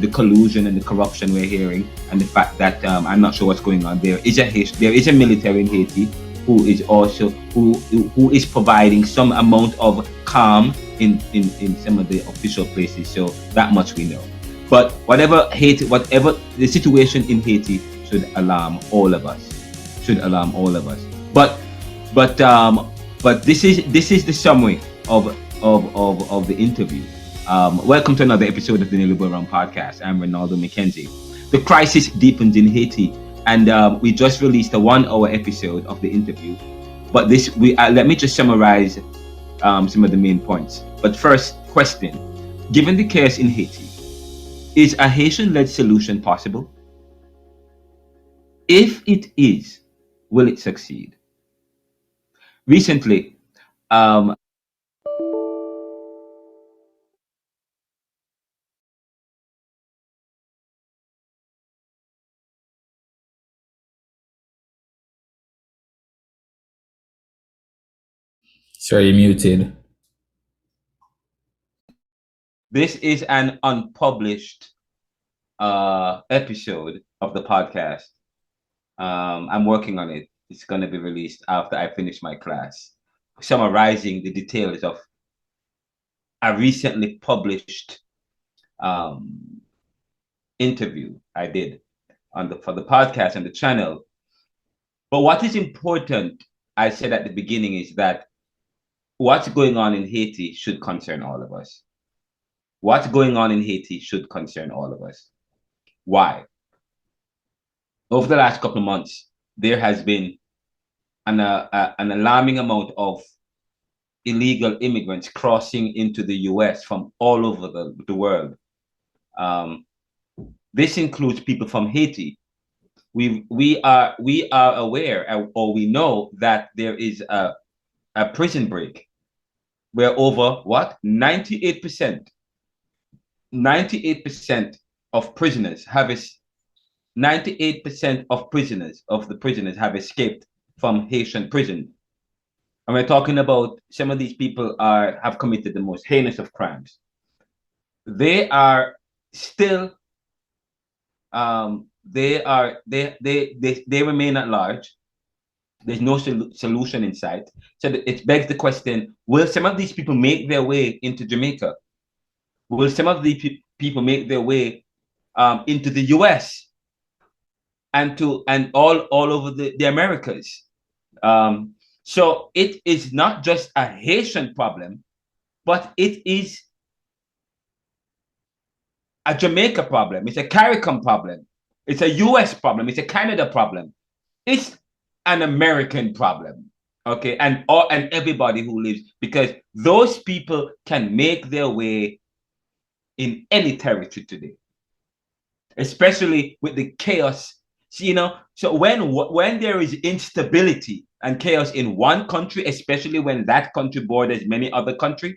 the collusion and the corruption we're hearing, and the fact that I'm not sure what's going on. There is a military in Haiti who is providing some amount of calm in some of the official places. So that much we know. But whatever the situation in Haiti should alarm all of us. But this is the summary of the interview. Welcome to another episode of the NeoLiberal podcast. I'm Ronaldo McKenzie. The crisis deepens in Haiti, and we just released a 1-hour episode of the interview. But let me just summarize some of the main points. But first, question: given the chaos in Haiti, is a Haitian-led solution possible? If it is, will it succeed? Recently, Sorry, you're muted. this is an unpublished episode of the podcast. I'm working on it. It's going to be released after I finish my class, summarizing the details of a recently published interview I did for the podcast and the channel. But what is important, I said at the beginning, is that what's going on in Haiti should concern all of us. What's going on in Haiti should concern all of us. Why? Over the last couple of months, there has been an alarming amount of illegal immigrants crossing into the US from all over the world. This includes people from Haiti, we are aware, or we know that there is a prison break where over what 98% of prisoners have 98% of the prisoners have escaped from Haitian prison. And we're talking about some of these people have committed the most heinous of crimes. They are still they remain at large. There's no solution in sight. So it begs the question, will some of these people make their way into Jamaica? Will some of these people make their way into the US and all over the Americas? So it is not just a Haitian problem, but it is a Jamaica problem. It's a CARICOM problem. It's a US problem. It's a Canada problem. It's an American problem. Okay, and everybody who lives, because those people can make their way in any territory today, especially with the chaos. So when there is instability and chaos in one country, especially when that country borders many other countries,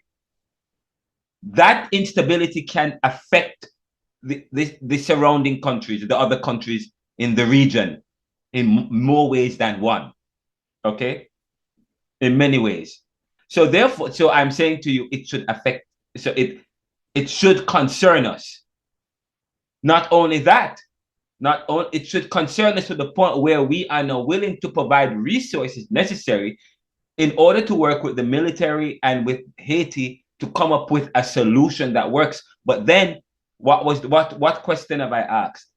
that instability can affect the surrounding countries, the other countries in the region, in more ways than one. Okay, in many ways. So therefore, I'm saying to you, it should affect. So it should concern us. Not only that, it should concern us to the point where we are now willing to provide resources necessary in order to work with the military and with Haiti to come up with a solution that works. But then, what question have I asked?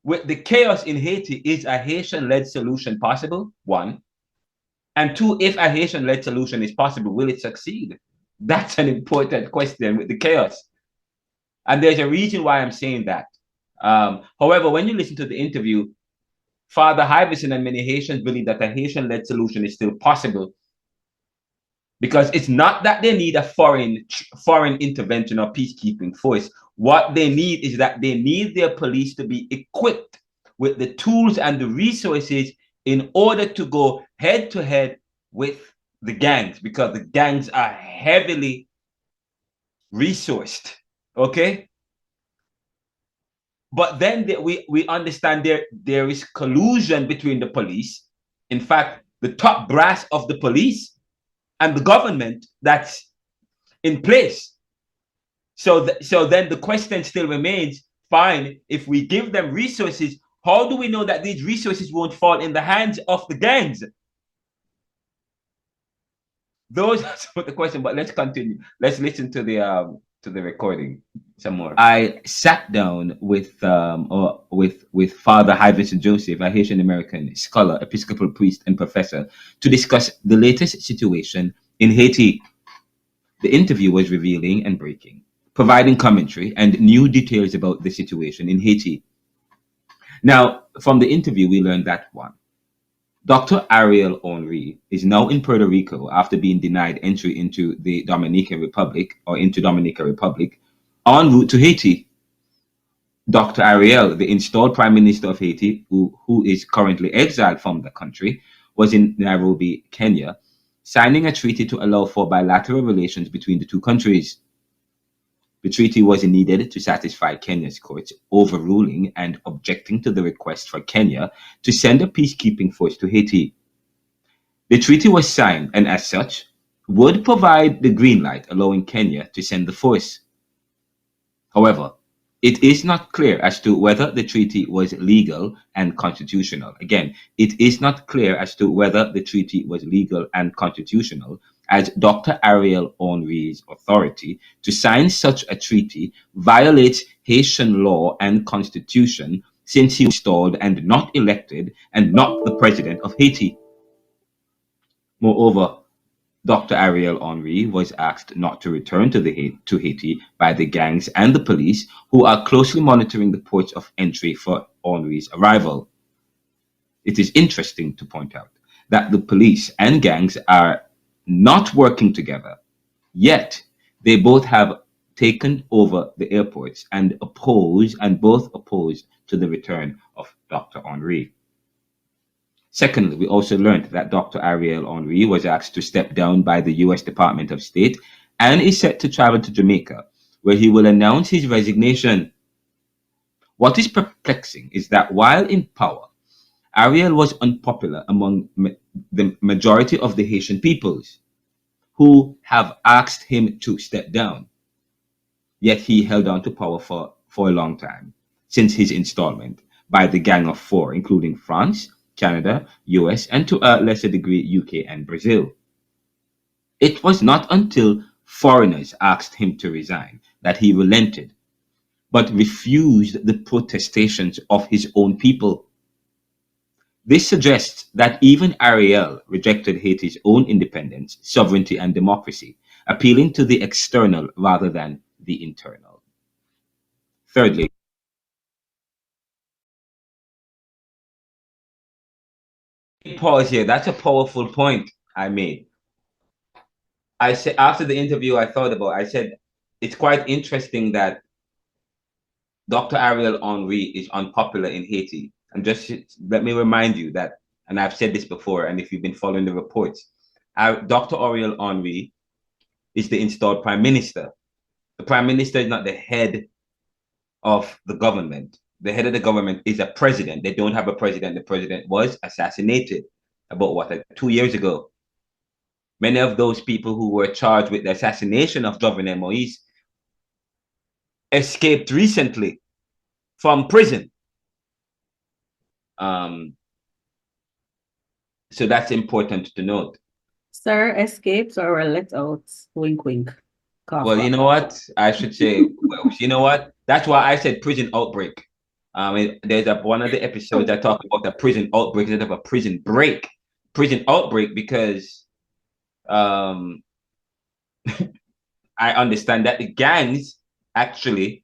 With the chaos in Haiti, is a Haitian-led solution possible? One. And two, if a Haitian-led solution is possible, will it succeed? That's an important question with the chaos. And there's a reason why I'm saying that. However, when you listen to the interview, Father Hivison and many Haitians believe that a Haitian-led solution is still possible, because it's not that they need a foreign intervention or peacekeeping force. What they need is that they need their police to be equipped with the tools and the resources in order to go head to head with the gangs, because the gangs are heavily resourced. Okay? But then we understand there is collusion between the police. In fact, the top brass of the police and the government that's in place. So then the question still remains, fine, if we give them resources, how do we know that these resources won't fall in the hands of the gangs? Those are some of the questions, but let's continue. Let's listen to the recording some more. I sat down with Father Hivison Joseph, a Haitian American scholar, Episcopal priest, and professor, to discuss the latest situation in Haiti. The interview was revealing and breaking, providing commentary and new details about the situation in Haiti. Now, from the interview, we learned that one, Dr. Ariel Henry is now in Puerto Rico after being denied entry into the Dominican Republic en route to Haiti. Dr. Ariel, the installed Prime Minister of Haiti, who is currently exiled from the country, was in Nairobi, Kenya, signing a treaty to allow for bilateral relations between the two countries. The treaty was needed to satisfy Kenya's courts, overruling and objecting to the request for Kenya to send a peacekeeping force to Haiti. The treaty was signed and, as such, would provide the green light allowing Kenya to send the force. However, it is not clear as to whether the treaty was legal and constitutional. Again, it is not clear as to whether the treaty was legal and constitutional, as Dr. Ariel Henry's authority to sign such a treaty violates Haitian law and constitution, since he was installed and not elected and not the president of Haiti. Moreover, Dr. Ariel Henry was asked not to return to Haiti by the gangs and the police, who are closely monitoring the ports of entry for Henry's arrival. It is interesting to point out that the police and gangs are not working together, yet they both have taken over the airports and both opposed to the return of Dr. Henri. Secondly, we also learned that Dr. Ariel Henry was asked to step down by the US Department of State and is set to travel to Jamaica, where he will announce his resignation. What is perplexing is that while in power, Ariel was unpopular among the majority of the Haitian peoples who have asked him to step down. Yet he held on to power for a long time, since his installment by the Gang of Four, including France, Canada, US, and to a lesser degree, UK and Brazil. It was not until foreigners asked him to resign that he relented, but refused the protestations of his own people. This suggests that even Ariel rejected Haiti's own independence, sovereignty, and democracy, appealing to the external rather than the internal. Thirdly, pause here. That's a powerful point I made. I said after the interview, I said it's quite interesting that Dr. Ariel Henry is unpopular in Haiti. And just let me remind you that, and I've said this before, and if you've been following the reports, Dr. Ariel Henry is the installed prime minister. The prime minister is not the head of the government. The head of the government is a president. They don't have a president. The president was assassinated about 2 years ago. Many of those people who were charged with the assassination of Jovenel Moïse escaped recently from prison. So that's important to note. Sir, escapes or were let out? Wink, wink. Cough Well, up. you know what? I should say, well, you know what? That's why I said prison outbreak. There's one of the episodes I talk about a prison outbreak instead of a prison break. Prison outbreak because I understand that the gangs actually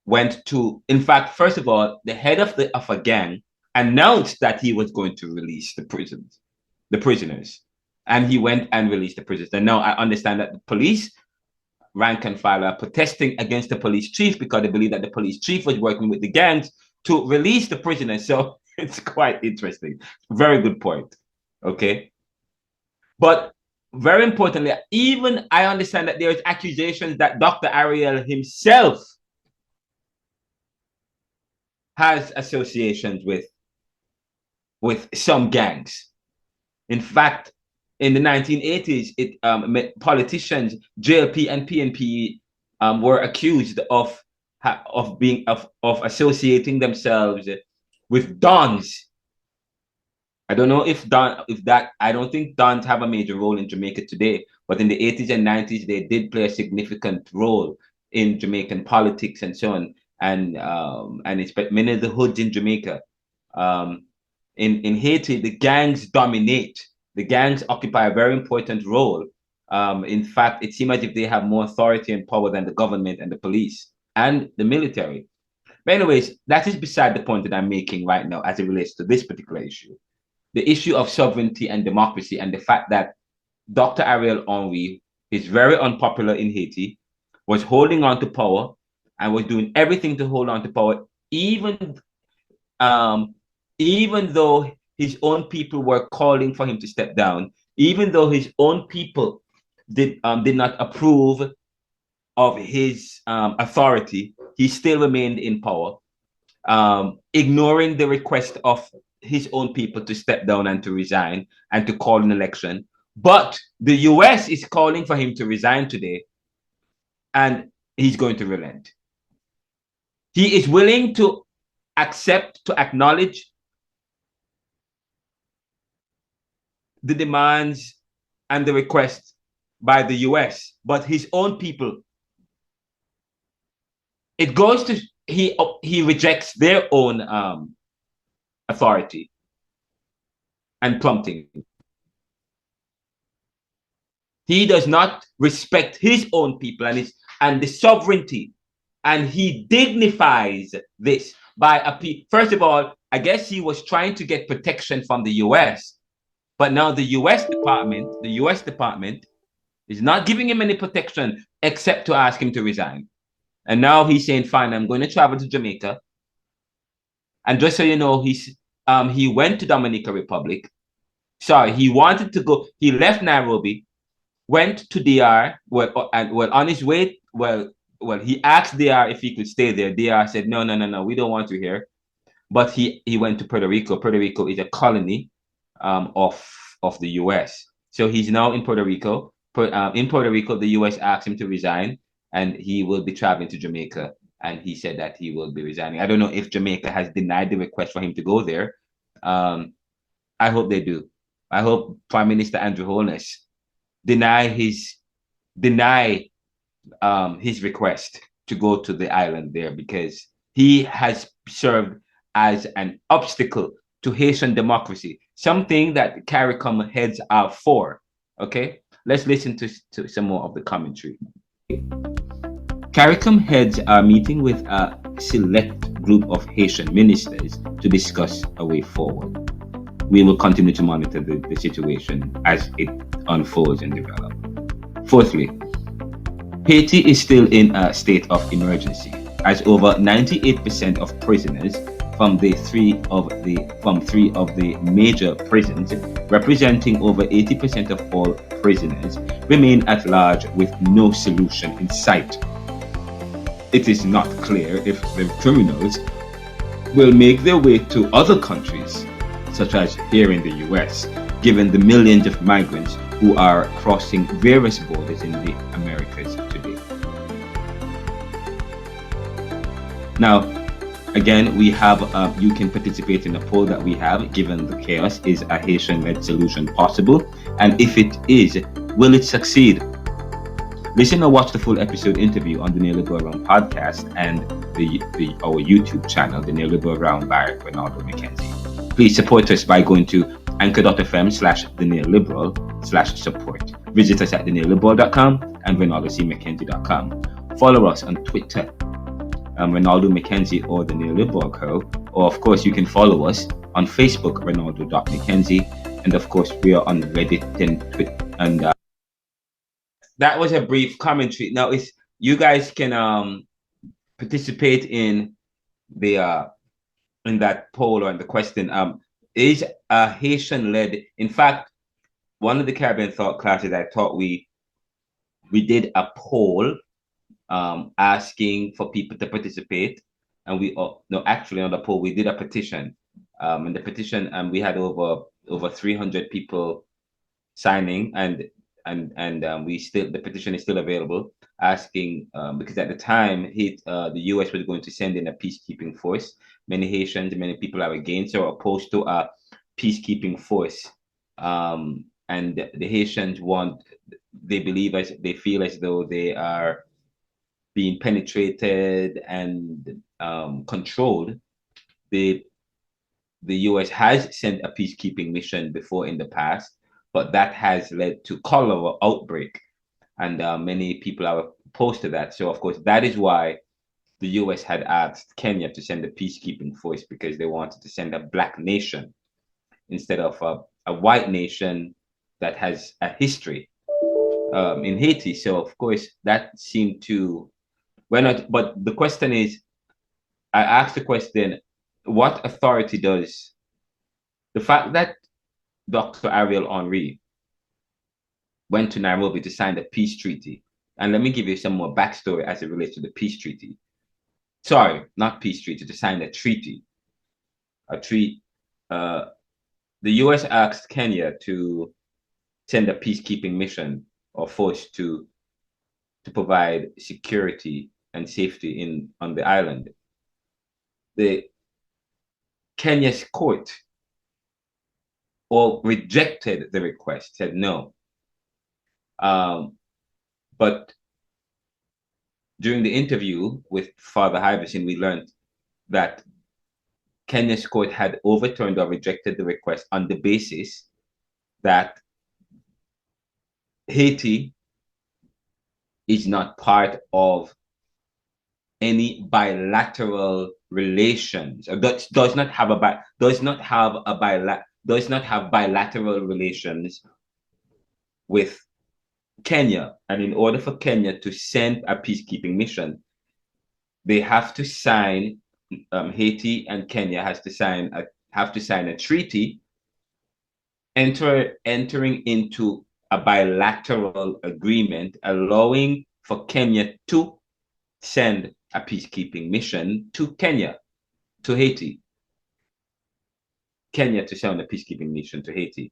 went to, in fact, first of all, the head of a gang announced that he was going to release the prisoners. And he went and released the prisoners. And now I understand that the police rank and file are protesting against the police chief because they believe that the police chief was working with the gangs to release the prisoners. So it's quite interesting. Very good point. Okay. But very importantly, even I understand that there's accusations that Dr. Ariel himself has associations with some gangs. In fact, in the 1980s, politicians, JLP and PNP were accused of associating themselves with dons. I don't know I don't think dons have a major role in Jamaica today, but in the 80s and 90s, they did play a significant role in Jamaican politics and so on, and many of the hoods in Jamaica. In Haiti, the gangs dominate. The gangs occupy a very important role. In fact, it seems as if they have more authority and power than the government and the police and the military. But anyways, that is beside the point that I'm making right now as it relates to this particular issue. The issue of sovereignty and democracy and the fact that Dr. Ariel Henry is very unpopular in Haiti, was holding on to power and was doing everything to hold on to power, even though his own people were calling for him to step down, even though his own people did not approve of his authority, he still remained in power, ignoring the request of his own people to step down and to resign and to call an election. But the US is calling for him to resign today, and he's going to relent. He is willing to acknowledge the demands and the requests by the US, but his own people, it goes to he rejects their own authority and prompting. He does not respect his own people and the sovereignty, and he dignifies this by first of all, I guess he was trying to get protection from the US, but now the US department He's not giving him any protection except to ask him to resign. And now he's saying, fine, I'm going to travel to Jamaica. And just so you know, he went to Dominican Republic. Sorry, he wanted to go. He left Nairobi, went to DR. Well, on his way, he asked DR if he could stay there. DR said, no, we don't want you here. But he went to Puerto Rico. Puerto Rico is a colony of the U.S. So he's now in Puerto Rico. In Puerto Rico, the U.S. asked him to resign, and he will be traveling to Jamaica. And he said that he will be resigning. I don't know if Jamaica has denied the request for him to go there. I hope they do. I hope Prime Minister Andrew Holness deny his request to go to the island there, because he has served as an obstacle to Haitian democracy, something that CARICOM heads are for. Okay, let's listen to some more of the commentary. CARICOM heads are meeting with a select group of Haitian ministers to discuss a way forward. We will continue to monitor the situation as it unfolds and develops. Fourthly, Haiti is still in a state of emergency, as over 98% of prisoners from three of the major prisons, representing over 80% of all prisoners, remain at large with no solution in sight. It is not clear if the criminals will make their way to other countries, such as here in the US, given the millions of migrants who are crossing various borders in the Americas today. Now, again, we have, you can participate in a poll that we have, given the chaos. Is a Haitian-led solution possible? And if it is, will it succeed? Listen or watch the full episode interview on the NeoLiberal Round podcast and our YouTube channel, the NeoLiberal Round by Ronaldo McKenzie. Please support us by going to anchor.fm/theneoliberal/support. Visit us at theneoliberal.com and ronaldocmckenzie.com. Follow us on Twitter, Ronaldo McKenzie or the NeoLiberal Co. Or of course, you can follow us on Facebook, Ronaldo.McKenzie, and of course, we are on Reddit and Twitter. And that was a brief commentary. Now, you guys can participate in the in that poll or in the question. Is a Haitian-led? In fact, one of the Caribbean thought classes, I thought we did a poll asking for people to participate, and actually on the poll we did a petition. And the petition, we had over 300 people signing, and the petition is still available, asking because at the time the US was going to send in a peacekeeping force. Many people are against or opposed to a peacekeeping force, and the Haitians they feel as though they are being penetrated and controlled. The US has sent a peacekeeping mission before in the past, but that has led to cholera outbreak, and many people are opposed to that. So of course, that is why the US had asked Kenya to send a peacekeeping force, because they wanted to send a black nation instead of a white nation that has a history in Haiti. So of course, that seemed to but the question is, I asked the question, what authority does the fact that Dr. Ariel Henry went to Nairobi to sign the peace treaty? And let me give you some more backstory as it relates to the peace treaty. Sorry, not peace treaty, to sign a treaty. The US asked Kenya to send a peacekeeping mission or force to provide security and safety on the island. The Kenya's court rejected the request, said no. But during the interview with Father Iverson, we learned that Kenya's court had overturned or rejected the request on the basis that Haiti is not part of any bilateral relations, or does not have bilateral relations with Kenya, and in order for Kenya to send a peacekeeping mission, they have to sign. Haiti and Kenya have to sign a treaty, entering into a bilateral agreement allowing for Kenya to send a peacekeeping mission to Haiti. Kenya to send a peacekeeping mission to Haiti.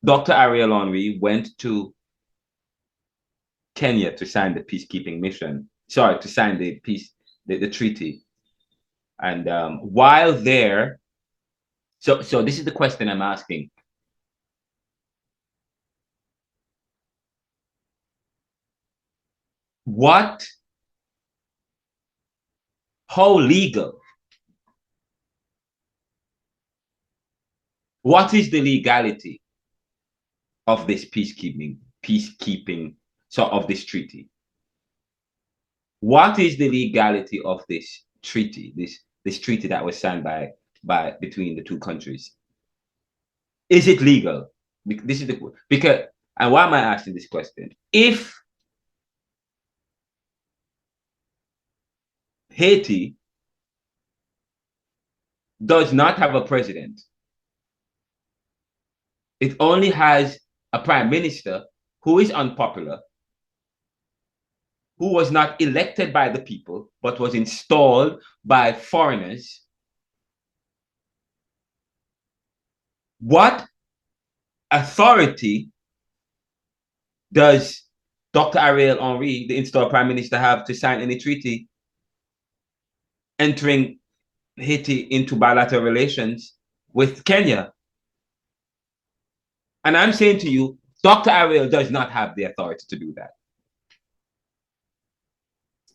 Dr. Ariel Henry went to Kenya to sign the peacekeeping mission. Sorry, to sign the treaty. And while there, so this is the question I'm asking. How legal? What is the legality of this peacekeeping, of this treaty? What is the legality of this treaty, this treaty that was signed by between the two countries? Is it legal? This is because, and why am I asking this question? If Haiti does not have a president, it only has a prime minister who is unpopular, who was not elected by the people, but was installed by foreigners. What authority does Dr. Ariel Henry, the installed prime minister, have to sign any treaty entering Haiti into bilateral relations with Kenya? And I'm saying to you, Dr. Ariel does not have the authority to do that.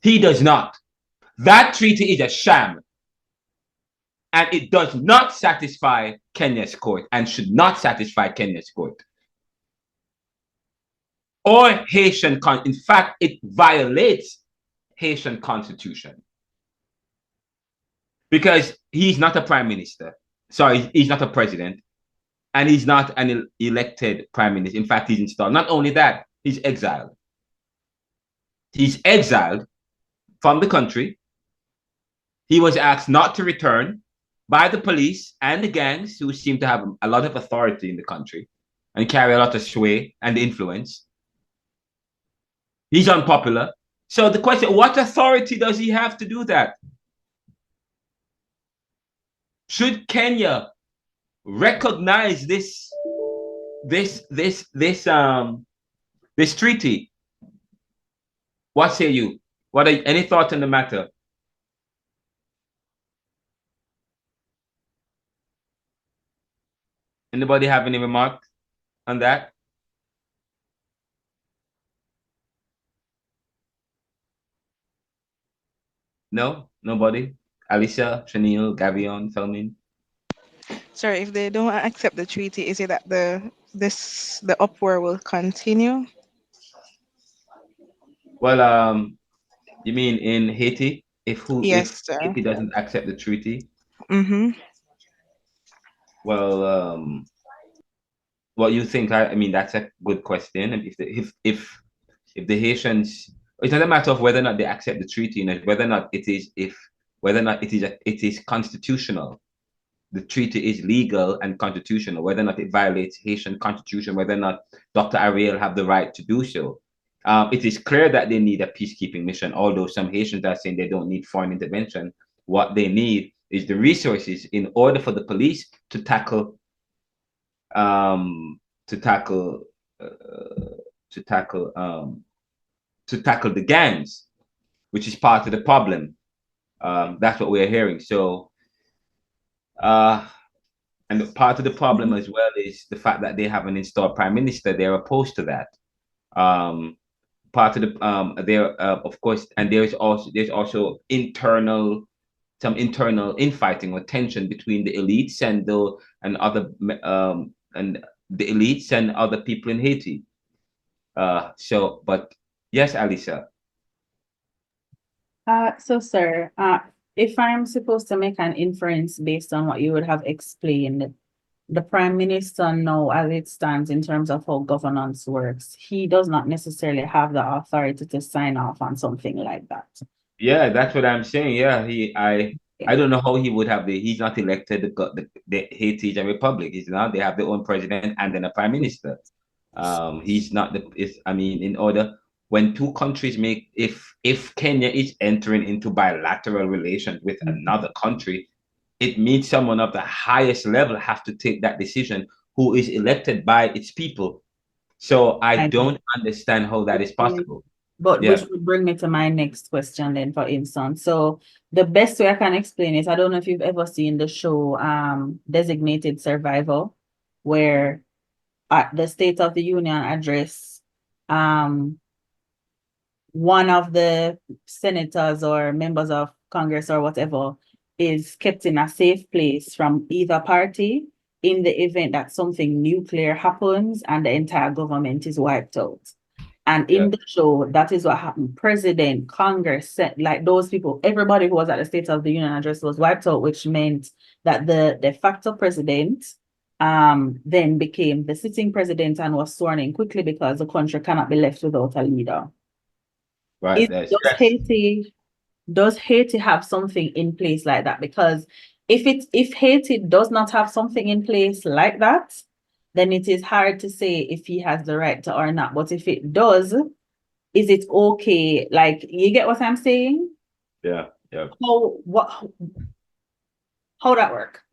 He does not. That treaty is a sham. And it does not satisfy Kenya's court and should not satisfy Kenya's court. Or Haitian, in fact, it violates Haitian constitution. Because he's not a prime minister. Sorry, he's not a president. And he's not an elected prime minister. In fact, he's installed. Not only that, he's exiled. He's exiled from the country. He was asked not to return by the police and the gangs, who seem to have a lot of authority in the country and carry a lot of sway and influence. He's unpopular. So the question, what authority does he have to do that? Should Kenya recognize this treaty? What say you? Any thoughts on the matter? Anybody have any remarks on that? No? Nobody? Alicia, Chanel, Gavion, Felmin? Sorry, if they don't accept the treaty, is it that the uproar will continue? Well, you mean in Haiti? If Yes, sir. Haiti doesn't accept the treaty? Mm-hmm. Well, what you think? I mean, that's a good question. And if the Haitians, it's not a matter of whether or not they accept the treaty, and whether or not it is constitutional. The treaty is legal and constitutional. Whether or not it violates Haitian constitution, whether or not Dr. Ariel have the right to do so. It is clear that they need a peacekeeping mission, although some Haitians are saying they don't need foreign intervention. What they need is the resources in order for the police to tackle the gangs, which is part of the problem. That's what we're hearing. So, and part of the problem as well is the fact that they have an installed prime minister. They're opposed to that. Part of the of course, and there's also some internal infighting or tension between the elites and the elites and other people in Haiti. But yes, Alicia. So sir, if I'm supposed to make an inference based on what you would have explained, the Prime Minister now, as it stands in terms of how governance works, he does not necessarily have the authority to sign off on something like that. Yeah, that's what I'm saying. Yeah, I Yeah. don't know how he would have he's not elected the Haiti is a republic. He's not. They have their own president and then a prime minister. He's not I mean, in order when two countries make if Kenya is entering into bilateral relations with another country, it means someone of the highest level have to take that decision who is elected by its people. So I I know. don't understand how that is possible. But Yeah. which would bring me to my next question then, for instance. So the best way I can explain is, I don't know if you've ever seen the show Designated Survivor, where at the State of the Union address, one of the senators or members of Congress or whatever is kept in a safe place from either party in the event that something nuclear happens and the entire government is wiped out. And in the show, that is what happened. President, Congress, like those people, everybody who was at the State of the Union address was wiped out, which meant that the de facto president then became the sitting president and was sworn in quickly because the country cannot be left without a leader. Right. Does Haiti have something in place like that? Because if Haiti does not have something in place like that, then it is hard to say if he has the right to or not. But if it does, is it okay? Like, you get what I'm saying? Yeah. How that work?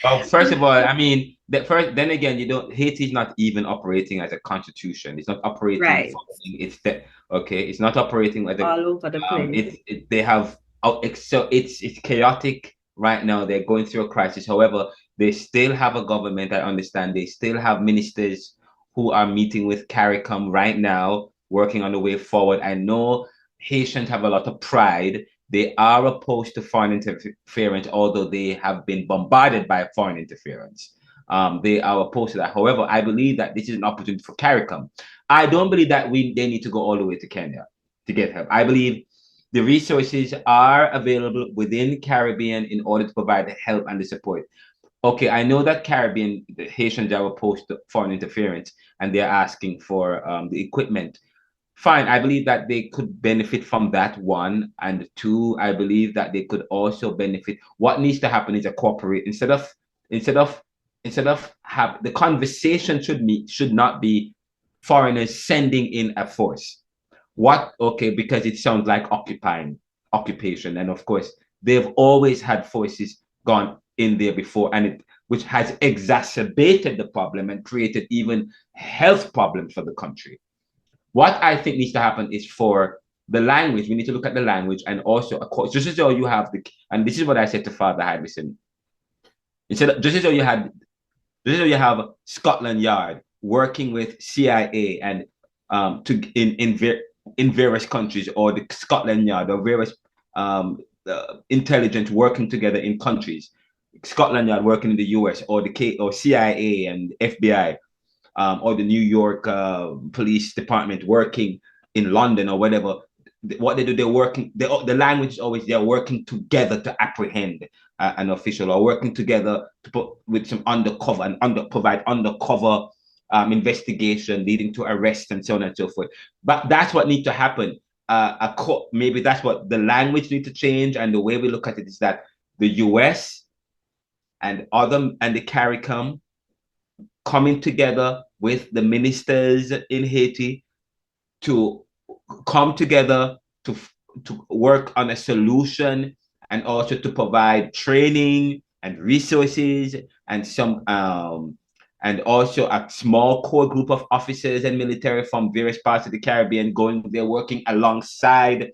Well, first of all, I mean, then again, Haiti is not even operating as a constitution. It's not operating. Right. It's not operating as all over the place. They have so it's chaotic right now. They're going through a crisis. However, they still have a government. I understand. They still have ministers who are meeting with CARICOM right now, working on the way forward. I know Haitians have a lot of pride. They are opposed to foreign interference, although they have been bombarded by foreign interference. They are opposed to that. However, I believe that this is an opportunity for CARICOM. I don't believe that they need to go all the way to Kenya to get help. I believe the resources are available within Caribbean in order to provide the help and the support. Okay, I know that the Haitians are opposed to foreign interference and they're asking for the equipment. Fine, I believe that they could benefit from that, one, and two, I believe that they could also benefit. What needs to happen is a cooperate instead of have the conversation should not be foreigners sending in a force. Because it sounds like occupation, and of course they've always had forces gone in there before, which has exacerbated the problem and created even health problems for the country. What I think needs to happen is for the language, we need to look at the language and also, of course, just as though you have and this is what I said to Father Hydrison. Just as though you have Scotland Yard working with CIA and in various countries, or the Scotland Yard or various intelligence working together in countries. Scotland Yard working in the US, or or CIA and FBI. Or the New York Police Department working in London or whatever. What they do, they're working. The language is always they're working together to apprehend an official, or working together to put with some undercover and provide undercover investigation leading to arrest and so on and so forth. But that's what needs to happen. Maybe that's what the language needs to change, and the way we look at it is that the US and the CARICOM coming together with the ministers in Haiti to come together to work on a solution, and also to provide training and resources and and also a small core group of officers and military from various parts of the Caribbean going there, working alongside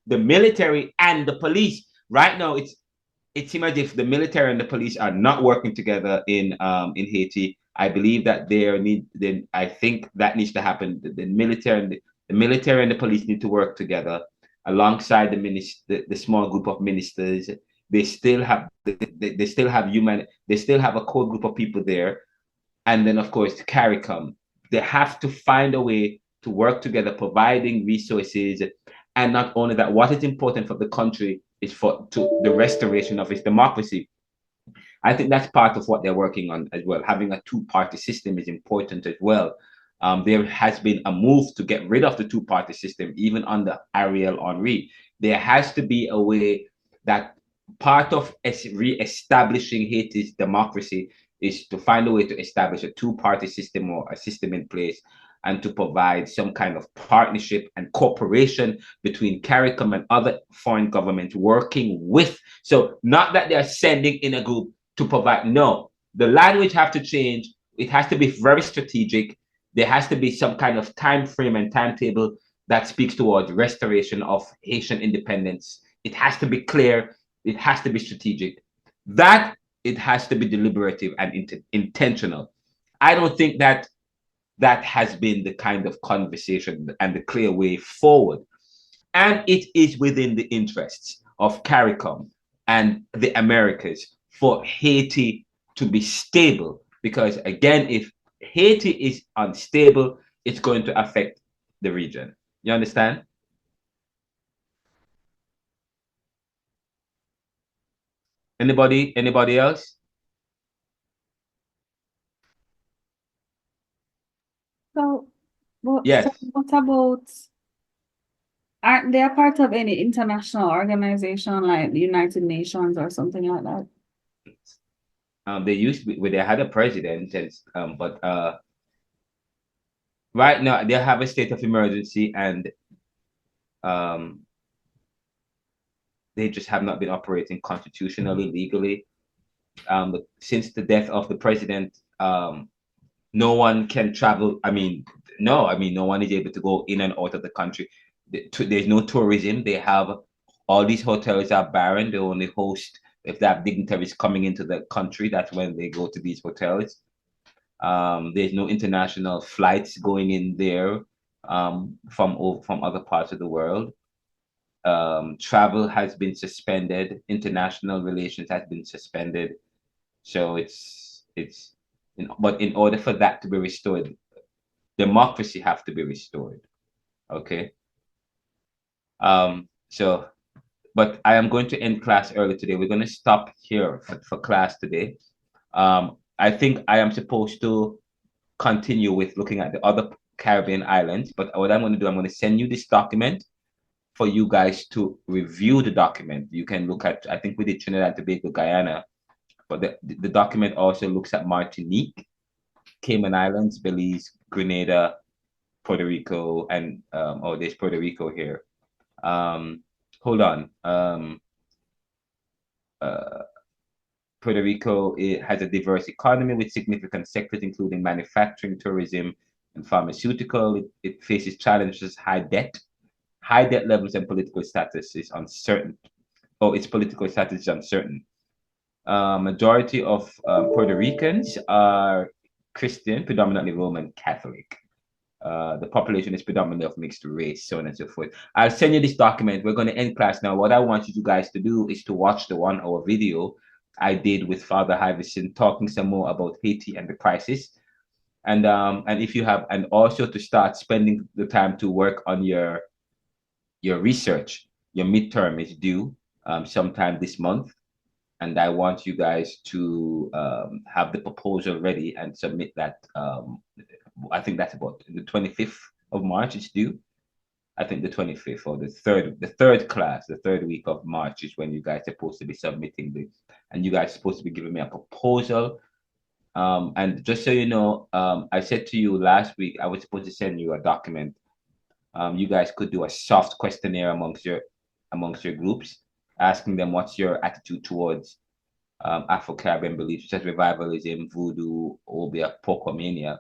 the military and the police. Right now, it seems as if the military and the police are not working together in Haiti. I believe that I think that needs to happen. The military and the police need to work together alongside the small group of ministers. They still have they still have a core group of people there, and then of course CARICOM. They have to find a way to work together, providing resources, and not only that. What is important for the country is the restoration of its democracy. I think that's part of what they're working on as well. Having a two-party system is important as well. There has been a move to get rid of the two-party system, even under Ariel Henry. There has to be a way that part of re-establishing Haiti's democracy is to find a way to establish a two-party system or a system in place, and to provide some kind of partnership and cooperation between CARICOM and other foreign governments working with. So not that they're sending in a group to provide, no, the language have to change. It has to be very strategic. There has to be some kind of time frame and timetable that speaks towards restoration of Haitian independence. It has to be clear. It has to be strategic. That it has to be deliberative and intentional. I don't think that that has been the kind of conversation and the clear way forward. And it is within the interests of CARICOM and the Americas for Haiti to be stable. Because again, if Haiti is unstable, it's going to affect the region. You understand? Anybody else? So, Yes. what about, aren't they a part of any international organization like the United Nations or something like that? They used to be, well, they had a president, and but right now they have a state of emergency, and they just have not been operating constitutionally, legally. Since the death of the president, no one can travel. No one is able to go in and out of the country. There's no tourism. They have all these hotels are barren. They only host if they have dignitaries coming into the country. That's when they go to these hotels. There's no international flights going in there from other parts of the world. Travel has been suspended. International relations has been suspended. So but in order for that to be restored, democracy have to be restored. Okay. But I am going to end class early today. We're going to stop here for class today. I think I am supposed to continue with looking at the other Caribbean islands, but what I'm going to do, I'm going to send you this document for you guys to review the document. You can look at, I think we did Trinidad and Tobago, Guyana, but the document also looks at Martinique, Cayman Islands, Belize, Grenada, Puerto Rico, and there's Puerto Rico here. Hold on. Puerto Rico, it has a diverse economy with significant sectors, including manufacturing, tourism, and pharmaceutical. It faces challenges, high debt levels, and political status is uncertain. Its political status is uncertain. Majority of Puerto Ricans are Christian, predominantly Roman Catholic. The population is predominantly of mixed race, so on and so forth. I'll send you this document. We're going to end class now. What I want you guys to do is to watch the 1-hour video I did with Father Hivison, talking some more about Haiti and the crisis. And if you have, and also to start spending the time to work on your research. Your midterm is due sometime this month. And I want you guys to have the proposal ready and submit that. I think that's about the 25th of March it's due. I think the 25th or the third week of March is when you guys are supposed to be submitting this. And you guys are supposed to be giving me a proposal. And just so you know, I said to you last week, I was supposed to send you a document. You guys could do a soft questionnaire amongst your groups, asking them what's your attitude towards Afro-Caribbean beliefs such as revivalism, voodoo, obia, Pocomania.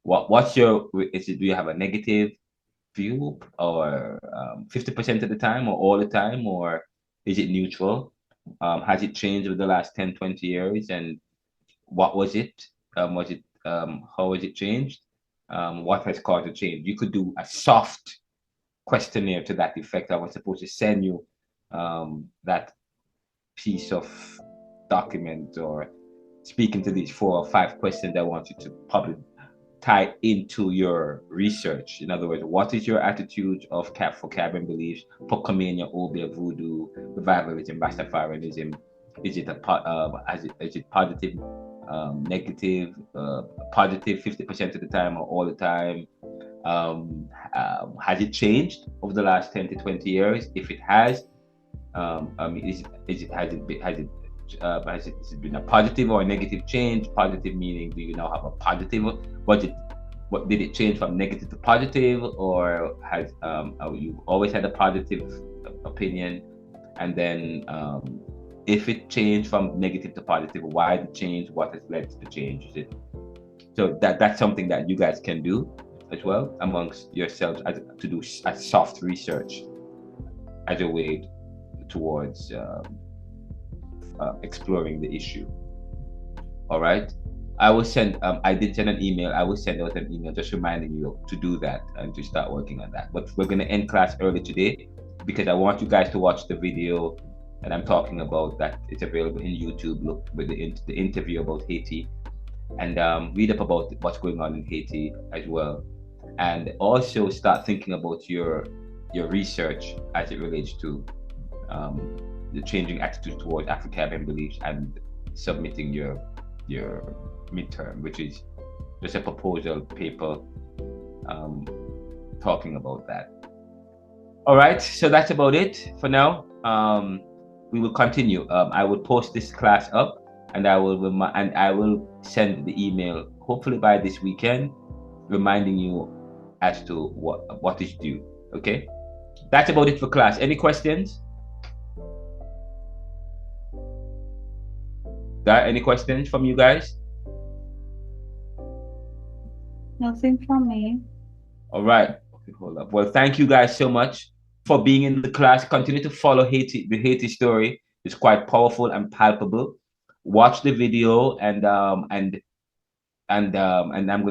Do you have a negative view, or 50% of the time, or all the time, or is it neutral? Has it changed over the last 10, 20 years? And what was it? How was it changed? What has caused the change? You could do a soft questionnaire to that effect. I was supposed to send you that piece of document, or speaking to these 4 or 5 questions I want you to probably tie into your research. In other words, what is your attitude for Caribbean beliefs, Pocomania, Obia, Voodoo, revivalism, Rastafarianism, Is it is it positive, negative, positive 50% of the time or all the time? Has it changed over the last 10 to 20 years? If it has, has it been a positive or a negative change? Positive meaning, do you now have a positive budget? What did it change from negative to positive, or has you always had a positive opinion? And then if it changed from negative to positive, why the change? What has led to the change? Is it so that's something that you guys can do as well amongst yourselves to do a soft research as a way towards exploring the issue. All right. I will send. I did send an email. I will send out an email just reminding you to do that and to start working on that. But we're gonna end class early today because I want you guys to watch the video that I'm talking about. That it's available in YouTube. Look with the interview about Haiti, and read up about what's going on in Haiti as well, and also start thinking about your research as it relates to the changing attitude toward Afro-Caribbean beliefs and submitting your midterm, which is just a proposal paper talking about that. All right, so that's about it for now. We will continue. I will post this class up, and I will send the email hopefully by this weekend, reminding you as to what is due. Okay, that's about it for class. Any questions? Any questions from you guys? Nothing from me. All right. Okay, hold up. Well, thank you guys so much for being in the class. Continue to follow Haiti. The Haiti story is quite powerful and palpable. Watch the video, and I'm going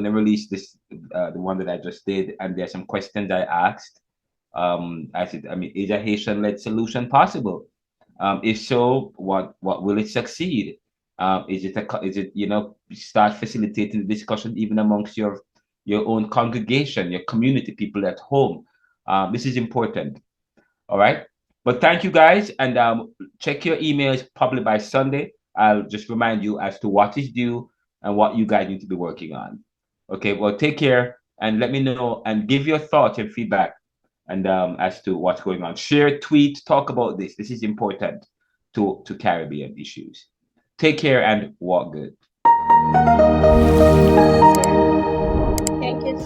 to release this the one that I just did. And there's some questions I asked. I said, is a Haitian-led solution possible? If so, what will it succeed? Is it start facilitating the discussion even amongst your own congregation, your community, people at home? This is important. All right. But thank you guys, and check your emails probably by Sunday. I'll just remind you as to what is due and what you guys need to be working on. Okay. Well, take care and let me know and give your thoughts and feedback and as to what's going on. Share, tweet, talk about this. This is important to Caribbean issues. Take care and walk good. Thank you.